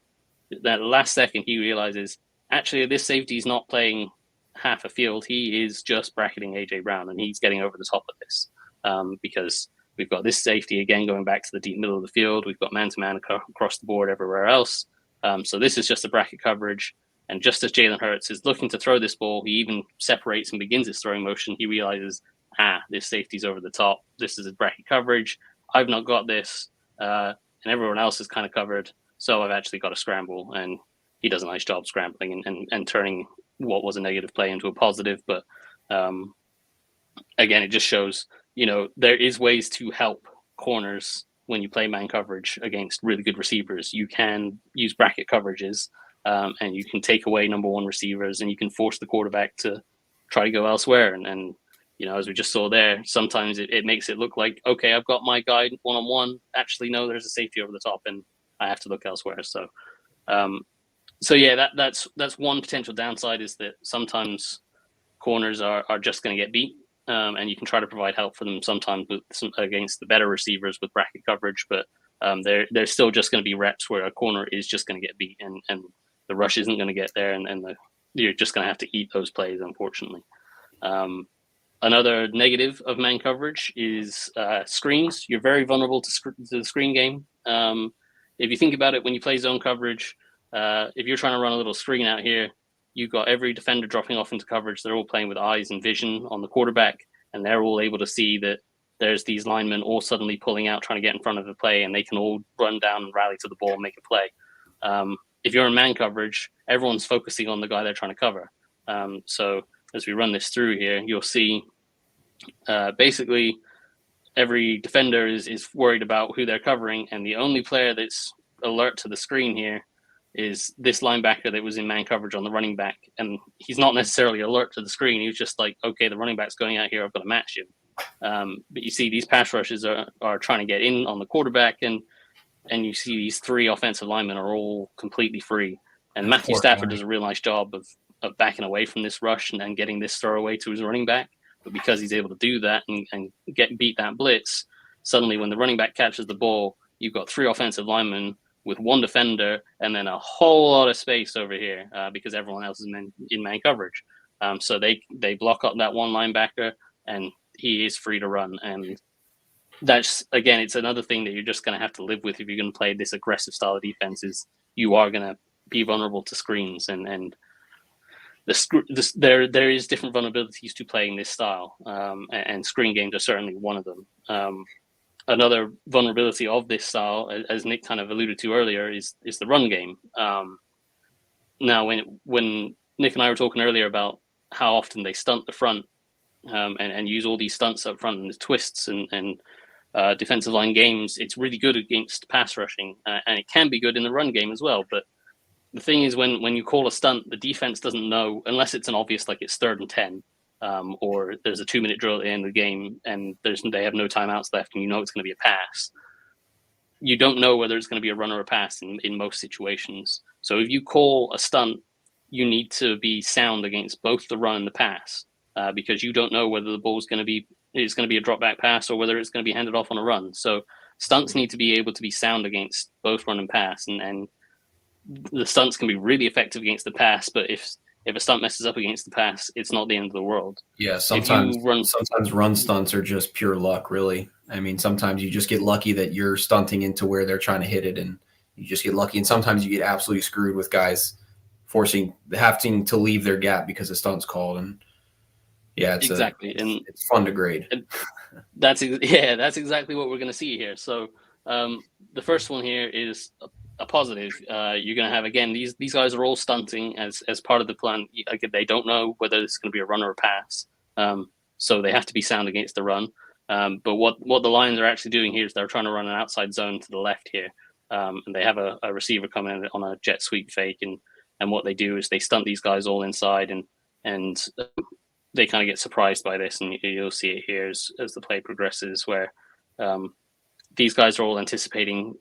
That last second, he realizes, actually, this safety's not playing half a field. He is just bracketing AJ Brown, and he's getting over the top of this because we've got this safety again going back to the deep middle of the field. We've got man-to-man across the board everywhere else. So this is just a bracket coverage. And just as Jalen Hurts is looking to throw this ball, he even separates and begins his throwing motion. He realizes, this safety's over the top. This is a bracket coverage. I've not got this, and everyone else is kind of covered. So I've actually got to scramble. And he does a nice job scrambling and turning what was a negative play into a positive. But again, it just shows, there is ways to help corners when you play man coverage against really good receivers. You can use bracket coverages, and you can take away number one receivers, and you can force the quarterback to try to go elsewhere. And as we just saw there, sometimes it makes it look like, okay, I've got my guy one-on-one. Actually, no, there's a safety over the top, and I have to look elsewhere. So yeah, that's one potential downside, is that sometimes corners are just going to get beat, and you can try to provide help for them sometimes against the better receivers with bracket coverage, but there's still just going to be reps where a corner is just going to get beat, and the rush isn't going to get there, and you're just going to have to eat those plays, unfortunately. Another negative of man coverage is screens. You're very vulnerable to the screen game. If you think about it, when you play zone coverage, if you're trying to run a little screen out here, you've got every defender dropping off into coverage. They're all playing with eyes and vision on the quarterback, and they're all able to see that there's these linemen all suddenly pulling out, trying to get in front of the play, and they can all run down and rally to the ball and make a play. If you're in man coverage, everyone's focusing on the guy they're trying to cover. So as we run this through here, you'll see basically every defender is worried about who they're covering, and the only player that's alert to the screen here is this linebacker that was in man coverage on the running back. And he's not necessarily alert to the screen. He was just like, okay, the running back's going out here, I've got to match him. But you see these pass rushes are trying to get in on the quarterback, and you see these three offensive linemen are all completely free. And Matthew Stafford does a real nice job of backing away from this rush and getting this throwaway to his running back. But because he's able to do that and beat that blitz, suddenly when the running back catches the ball, you've got three offensive linemen with one defender and then a whole lot of space over here because everyone else is in man coverage. So they block up that one linebacker, and he is free to run. And that's, again, it's another thing that you're just going to have to live with if you're going to play this aggressive style of defense, is you are going to be vulnerable to screens. And there is different vulnerabilities to playing this style, and screen games are certainly one of them. Another vulnerability of this style, as Nick kind of alluded to earlier, is the run game. Now, when Nick and I were talking earlier about how often they stunt the front and use all these stunts up front and the twists and defensive line games, it's really good against pass rushing, and it can be good in the run game as well. But the thing is, when you call a stunt, the defense doesn't know, unless it's an obvious, like it's 3rd and 10, or there's a 2-minute drill at the end of the game and they have no timeouts left, and it's going to be a pass. You don't know whether it's going to be a run or a pass in most situations. So if you call a stunt, you need to be sound against both the run and the pass, because you don't know whether the ball is going to be a drop back pass or whether it's going to be handed off on a run. So stunts need to be able to be sound against both run and pass, and the stunts can be really effective against the pass, but if a stunt messes up against the pass, it's not the end of the world. Yeah, sometimes run stunts are just pure luck, really. I mean, sometimes you just get lucky that you're stunting into where they're trying to hit it, and you just get lucky. And sometimes you get absolutely screwed with guys having to leave their gap because the stunt's called. And yeah, it's fun to grade. That's exactly what we're going to see here. So the first one here is a positive. You're going to have, again, these guys are all stunting as part of the plan. Like, they don't know whether it's going to be a run or a pass, so they have to be sound against the run. But what the Lions are actually doing here is they're trying to run an outside zone to the left here, and they have a receiver coming in on a jet sweep fake, and what they do is they stunt these guys all inside, and they kind of get surprised by this, and you'll see it here as the play progresses, where these guys are all anticipating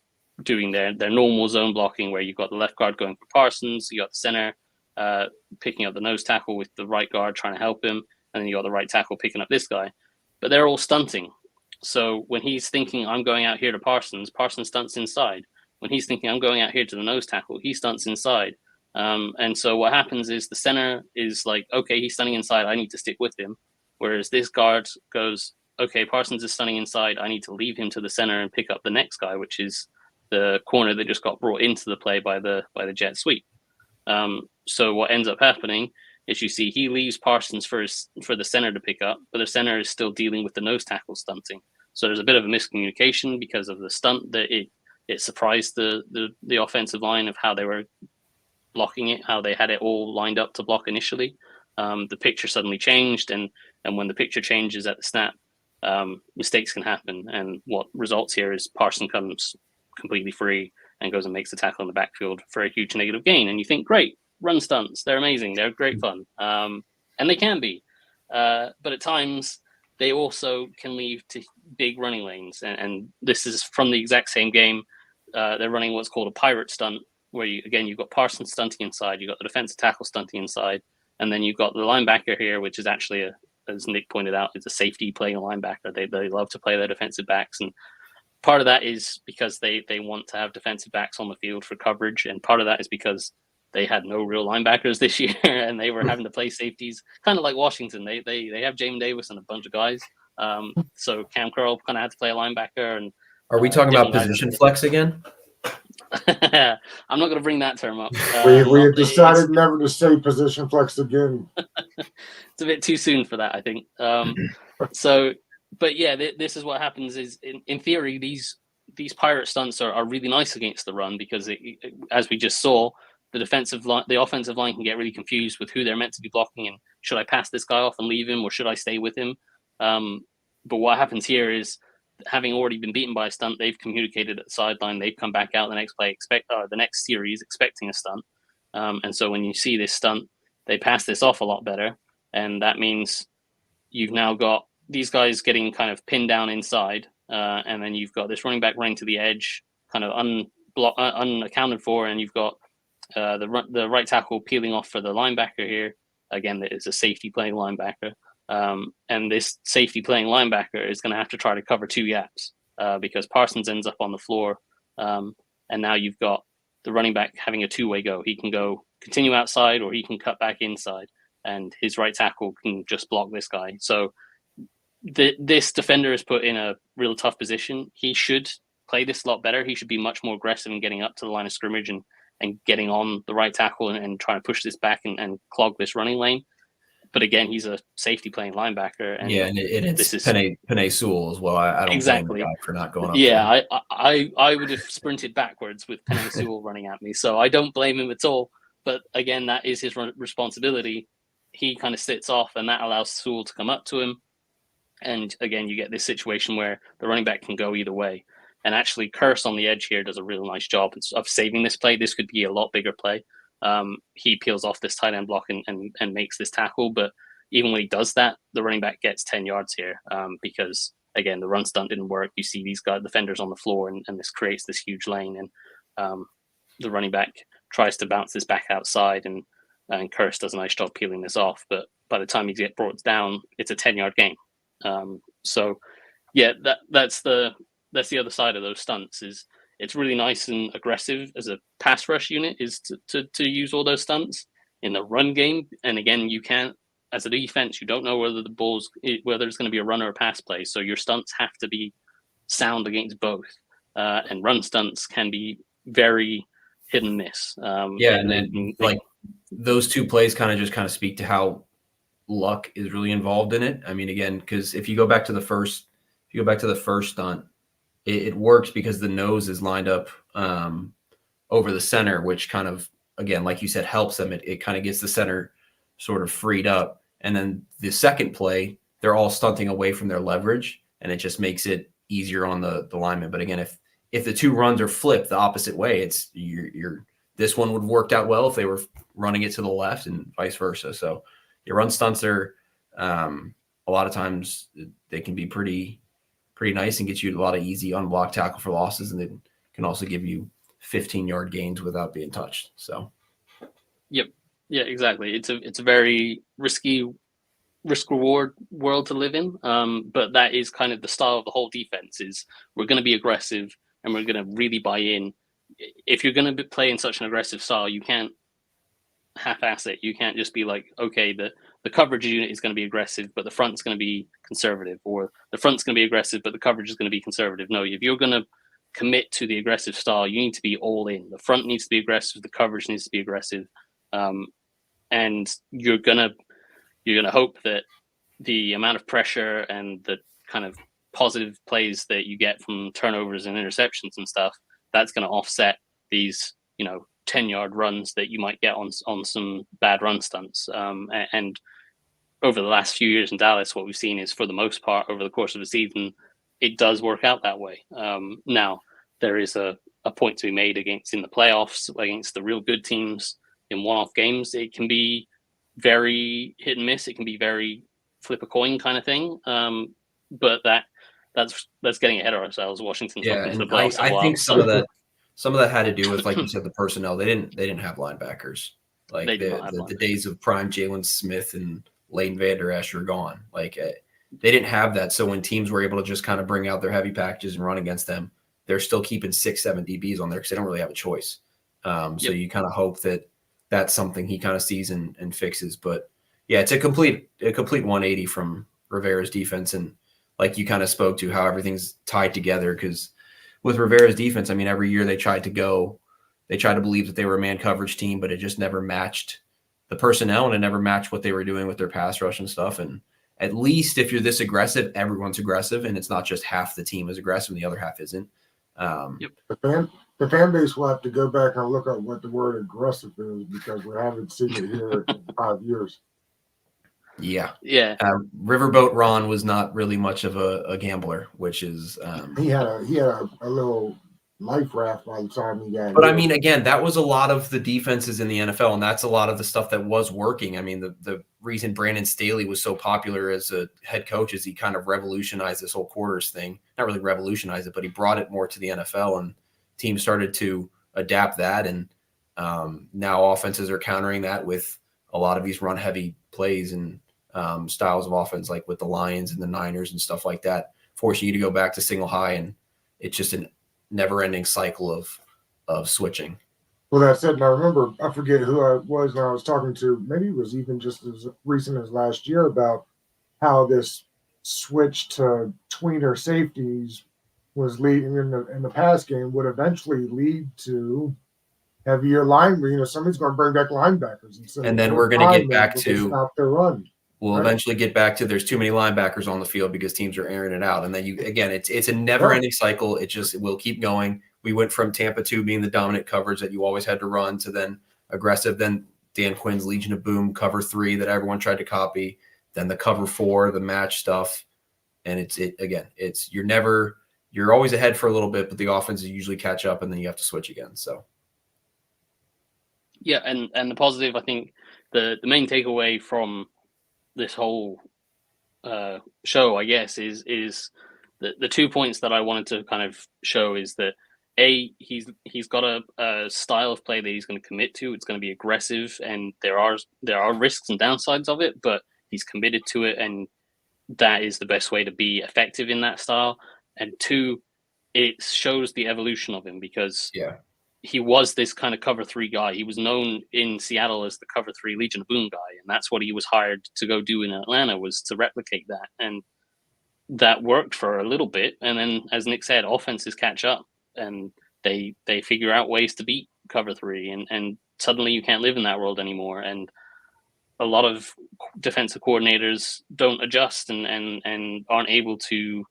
doing their normal zone blocking, where you've got the left guard going for Parsons, you got the center picking up the nose tackle with the right guard trying to help him, and then you got the right tackle picking up this guy. But they're all stunting. So when he's thinking, I'm going out here to Parsons, Parsons stunts inside. When he's thinking, I'm going out here to the nose tackle, he stunts inside. And so what happens is the center is like, okay, he's stunning inside, I need to stick with him. Whereas this guard goes, okay, Parsons is stunning inside, I need to leave him to the center and pick up the next guy, which is the corner that just got brought into the play by the jet sweep. So what ends up happening is you see he leaves Parsons for the center to pick up, but the center is still dealing with the nose tackle stunting. So there's a bit of a miscommunication because of the stunt that it surprised the offensive line of how they were blocking it, how they had it all lined up to block initially. The picture suddenly changed, and when the picture changes at the snap, mistakes can happen. And what results here is Parsons comes completely free and goes and makes the tackle in the backfield for a huge negative gain. And you think, great, run stunts, they're amazing, they're great fun. And they can be. But at times, they also can lead to big running lanes. And this is from the exact same game. They're running what's called a pirate stunt, where you've got Parsons stunting inside, you've got the defensive tackle stunting inside, and then you've got the linebacker here, which is actually, as Nick pointed out, it's a safety playing a linebacker. They love to play their defensive backs. And part of that is because they want to have defensive backs on the field for coverage. And part of that is because they had no real linebackers this year and they were having to play safeties, kind of like Washington. They have Jamin Davis and a bunch of guys. So Cam Curl kind of had to play a linebacker. And are we talking about position flex again? I'm not going to bring that term up. We have decided never to say position flex again. It's a bit too soon for that, I think. But yeah, this is what happens is, in theory, these pirate stunts are really nice against the run, because as we just saw, the offensive line can get really confused with who they're meant to be blocking, and should I pass this guy off and leave him, or should I stay with him? But what happens here is, having already been beaten by a stunt, they've communicated at the sideline, they've come back out the next play, the next series expecting a stunt. And so when you see this stunt, they pass this off a lot better. And that means you've now got these guys getting kind of pinned down inside. And then you've got this running back running to the edge, kind of unaccounted for. And you've got the right tackle peeling off for the linebacker here. Again, that is a safety playing linebacker. And this safety playing linebacker is going to have to try to cover two gaps because Parsons ends up on the floor. And now you've got the running back having a two-way go. He can go continue outside, or he can cut back inside, and his right tackle can just block this guy. So this defender is put in a real tough position. He should play this a lot better. He should be much more aggressive in getting up to the line of scrimmage and getting on the right tackle and trying to push this back and clog this running lane. But again, he's a safety playing linebacker, and it's Penei Sewell as well. I don't blame the guy for not going up. Yeah, I would have sprinted backwards with Penei Sewell running at me, so I don't blame him at all. But again, that is his responsibility. He kind of sits off, and that allows Sewell to come up to him. And again, you get this situation where the running back can go either way. And actually, Curse on the edge here does a really nice job of saving this play. This could be a lot bigger play. He peels off this tight end block and makes this tackle. But even when he does that, the running back gets 10 yards here because, again, the run stunt didn't work. You see these guys, defenders on the floor, and this creates this huge lane. And the running back tries to bounce this back outside, and Curse does a nice job peeling this off. But by the time he gets brought down, it's a 10-yard gain. So, yeah, that's the other side of those stunts. Is it's really nice and aggressive as a pass rush unit is to use all those stunts in the run game. And again, you can't, as a defense, you don't know whether whether it's going to be a run or a pass play. So your stunts have to be sound against both. And run stunts can be very hit and miss. And then like those two plays kind of speak to how luck is really involved in it. I mean, again, because if you go back to the first stunt, it works because the nose is lined up over the center, which kind of, again, like you said, helps them. It kind of gets the center sort of freed up. And then the second play, they're all stunting away from their leverage, and it just makes it easier on the lineman. But again, if the two runs are flipped the opposite way, it's this one would have worked out well if they were running it to the left and vice versa. So your run stunts are A lot of times they can be pretty nice and get you a lot of easy unblocked tackle for losses, and they can also give you 15-yard gains without being touched. So, yep, yeah, exactly. It's a very risky risk reward world to live in. But that is kind of the style of the whole defense. Is we're going to be aggressive and we're going to really buy in. If you're going to play in such an aggressive style, you can't half-ass it. You can't just be like, okay, the coverage unit is going to be aggressive, but the front's going to be conservative, or the front's going to be aggressive, but the coverage is going to be conservative. No, if you're going to commit to the aggressive style, you need to be all in. The front needs to be aggressive, the coverage needs to be aggressive, and you're gonna hope that the amount of pressure and the kind of positive plays that you get from turnovers and interceptions and stuff, that's going to offset these 10-yard runs that you might get on some bad run stunts. And over the last few years in Dallas, what we've seen is, for the most part, over the course of the season, it does work out that way. Now, there is a point to be made in the playoffs, against the real good teams in one-off games. It can be very hit and miss. It can be very flip a coin kind of thing. But that's getting ahead of ourselves. Washington's not been to the playoffs. I think some of that had to do with, like you said, the personnel. They didn't have linebackers. Like the days of prime Jalen Smith and Leighton Vander Esch are gone. Like they didn't have that. So when teams were able to just kind of bring out their heavy packages and run against them, they're still keeping 6-7 DBs on there because they don't really have a choice. So you kind of hope that that's something he kind of sees and fixes. But yeah, it's a complete 180 from Rivera's defense, and like you kind of spoke to how everything's tied together. Because with Rivera's defense, I mean, every year they tried to believe that they were a man coverage team, but it just never matched the personnel, and it never matched what they were doing with their pass rush and stuff. And at least if you're this aggressive, everyone's aggressive, and it's not just half the team is aggressive and the other half isn't. The fan base will have to go back and look at what the word aggressive is, because we haven't seen it here in 5 years. Yeah. Riverboat Ron was not really much of a gambler, which is he had a little life raft by the time he got. But here. I mean, again, that was a lot of the defenses in the NFL, and that's a lot of the stuff that was working. I mean, the reason Brandon Staley was so popular as a head coach is he kind of revolutionized this whole quarters thing. Not really revolutionized it, but he brought it more to the NFL, and teams started to adapt that. And now offenses are countering that with a lot of these run heavy plays and styles of offense, like with the Lions and the Niners and stuff like that, forcing you to go back to single high, and it's just a never-ending cycle of switching. Well, that's it. And I forget who I was when I was talking to. Maybe it was even just as recent as last year, about how this switch to tweener safeties was leading in the pass game would eventually lead to heavier line. Somebody's going to bring back linebackers, and then we're going to get back to stop their run. We'll eventually get back to there's too many linebackers on the field because teams are airing it out. And then it's a never-ending cycle. It will keep going. We went from Tampa 2 being the dominant coverage that you always had to run to then aggressive, then Dan Quinn's Legion of Boom cover 3 that everyone tried to copy, then the cover 4, the match stuff. And you're always ahead for a little bit, but the offenses usually catch up and then you have to switch again. So yeah, and the positive, I think the main takeaway from this whole show, I guess, is the 2 points that I wanted to kind of show is that he's got a style of play that he's going to commit to. It's going to be aggressive, and there are risks and downsides of it, but he's committed to it, and that is the best way to be effective in that style. And 2, it shows the evolution of him, because he was this kind of cover 3 guy. He was known in Seattle as the cover 3 Legion of Boom guy, and that's what he was hired to go do in Atlanta, was to replicate that. And that worked for a little bit. And then, as Nick said, offenses catch up and they figure out ways to beat cover 3, and suddenly you can't live in that world anymore. And a lot of defensive coordinators don't adjust and aren't able to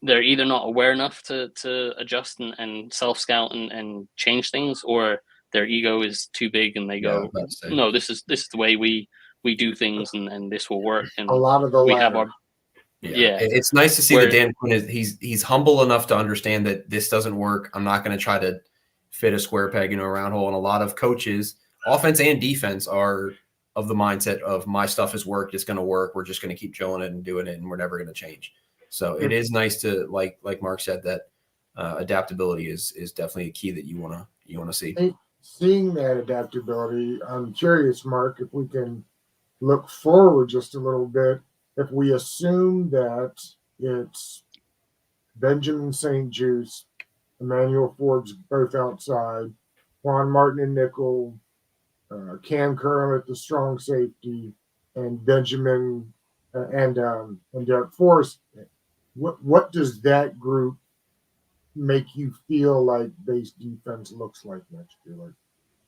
they're either not aware enough to adjust and self-scout and change things, or their ego is too big and they go, no, this is the way we do things, and this will work. And a lot of the we have our It's nice to see that Dan Quinn he's humble enough to understand that this doesn't work. I'm not going to try to fit a square peg into a round hole. And a lot of coaches, offense and defense, are the mindset of my stuff has worked, it's going to work. We're just going to keep drilling it and doing it, and we're never going to change. So it is nice to like Mark said that adaptability is definitely a key that you want to see. Seeing that adaptability, I'm curious, Mark, if we can look forward just a little bit. If we assume that it's Benjamin St-Juste, Emmanuel Forbes both outside, Juan Martin and nickel, Cam Curl at the strong safety, and Benjamin and Derek Forrest. What does that group make you feel like base defense looks like next year? Like,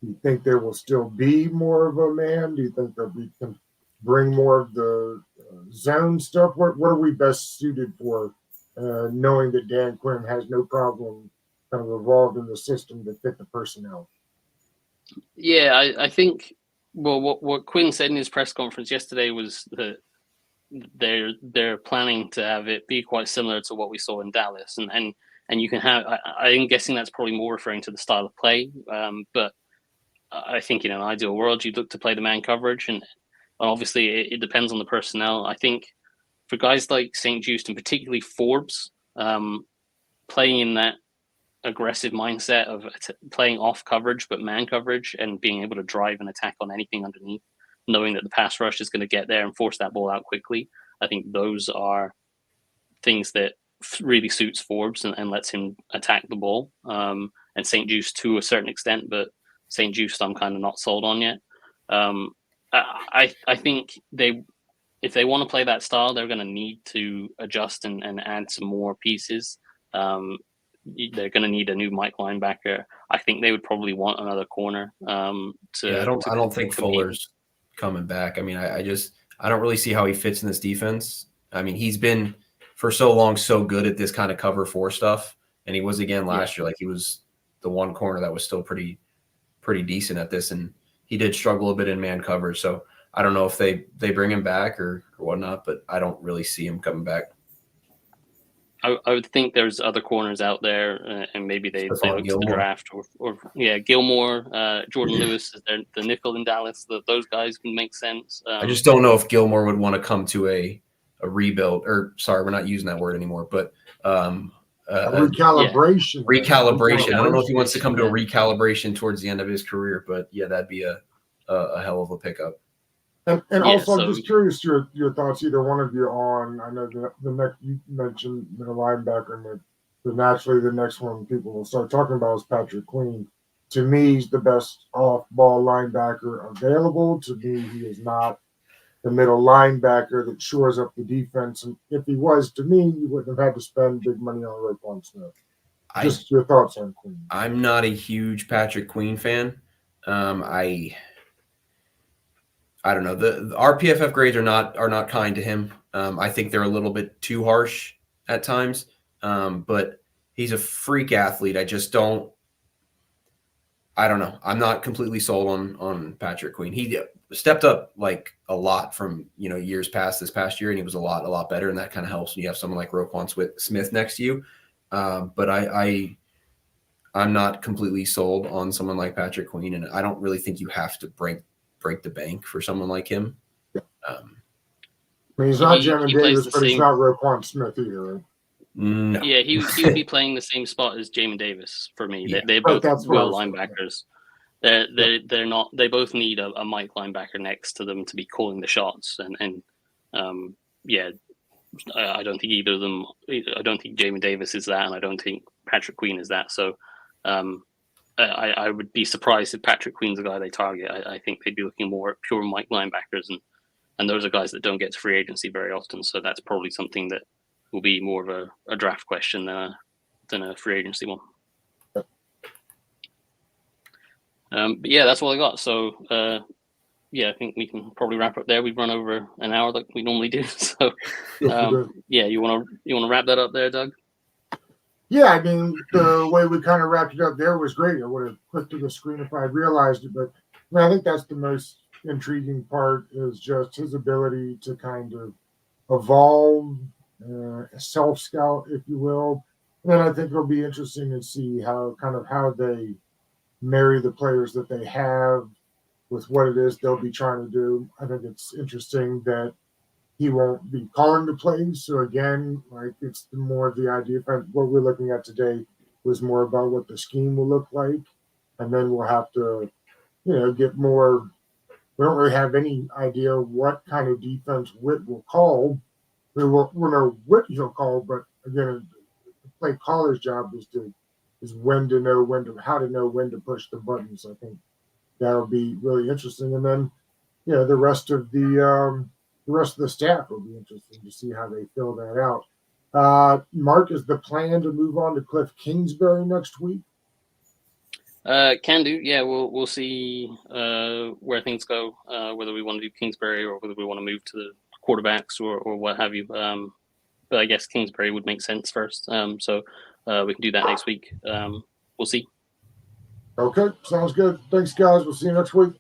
do you think there will still be more of a man? Do you think that we can bring more of the zone stuff? What are we best suited for, knowing that Dan Quinn has no problem kind of evolved in the system to fit the personnel? Yeah, I think, well, what Quinn said in his press conference yesterday was that they're planning to have it be quite similar to what we saw in Dallas, and you can have. I'm guessing that's probably more referring to the style of play, but I think in an ideal world you'd look to play the man coverage, and obviously it depends on the personnel. I think for guys like St-Juste and particularly Forbes, playing in that aggressive mindset of playing off coverage but man coverage and being able to drive an attack on anything underneath, knowing that the pass rush is going to get there and force that ball out quickly. I think those are things that really suits Forbes and lets him attack the ball. And St-Juste to a certain extent, but St-Juste I'm kind of not sold on yet. I think if they want to play that style, they're going to need to adjust and add some more pieces. They're going to need a new Mike linebacker. I think they would probably want another corner. I don't think Fuller's coming back. I mean, I don't really see how he fits in this defense. I mean, he's been for so long so good at this kind of cover 4 stuff, and he was again last year. Like, he was the one corner that was still pretty decent at this, and he did struggle a bit in man coverage. So I don't know if they bring him back or whatnot, but I don't really see him coming back. I would think there's other corners out there, and maybe they look to the draft, or Gilmore, Jordan Lewis is the nickel in Dallas. Those guys can make sense. I just don't know if Gilmore would want to come to a rebuild, or sorry, we're not using that word anymore, but recalibration. Recalibration. I don't know if he wants to come to a recalibration towards the end of his career, but yeah, that'd be a hell of a pickup. And also, I'm just curious your thoughts, either one of you, on, I know the next, you mentioned middle linebacker, and naturally the next one people will start talking about is Patrick Queen. To me, he's the best off-ball linebacker available. To me, he is not the middle linebacker that shores up the defense. And if he was, to me, you wouldn't have had to spend big money on Roquan Smith. Just your thoughts on Queen. I'm not a huge Patrick Queen fan. I don't know. The our PFF grades are not kind to him. I think they're a little bit too harsh at times. But he's a freak athlete. I don't know. I'm not completely sold on Patrick Queen. He stepped up like a lot from years past this past year, and he was a lot better, and that kind of helps when you have someone like Roquan Smith next to you. But I'm not completely sold on someone like Patrick Queen, and I don't really think you have to break the bank for someone like him. I mean, he's not Jamin Davis, but he's not Roquan Smith either, right? No. Yeah, he would be playing the same spot as Jamin Davis for me. Yeah. They're both well linebackers. They're not. They both need a Mike linebacker next to them to be calling the shots. And I don't think either of them. I don't think Jamin Davis is that, and I don't think Patrick Queen is that. So, I would be surprised if Patrick Queen's the guy they target. I think they'd be looking more at pure Mike linebackers, and those are guys that don't get to free agency very often. So that's probably something that will be more of a draft question than a free agency one. But yeah, that's all I got. So I think we can probably wrap up there. We've run over an hour like we normally do. So you want to wrap that up there, Doug? Yeah, I mean, the way we kind of wrapped it up there was great. I would have clicked to the screen if I had realized it, but I think that's the most intriguing part, is just his ability to kind of evolve, self-scout, if you will. And then I think it'll be interesting to see how they marry the players that they have with what it is they'll be trying to do. I think it's interesting that he won't be calling the plays. So again, like it's more of the idea. What we're looking at today was more about what the scheme will look like, and then we'll have to, get more. We don't really have any idea what kind of defense Witt will call. We'll know what he'll call, but again, the play caller's job is when to know how to know when to push the buttons. I think that'll be really interesting, and then the rest of the staff will be interesting to see how they fill that out. Mark, is the plan to move on to Cliff Kingsbury next week? Can do. Yeah, we'll see where things go. Whether we want to do Kingsbury or whether we want to move to the quarterbacks or what have you. But I guess Kingsbury would make sense first. So we can do that next week. We'll see. Okay, sounds good. Thanks, guys. We'll see you next week.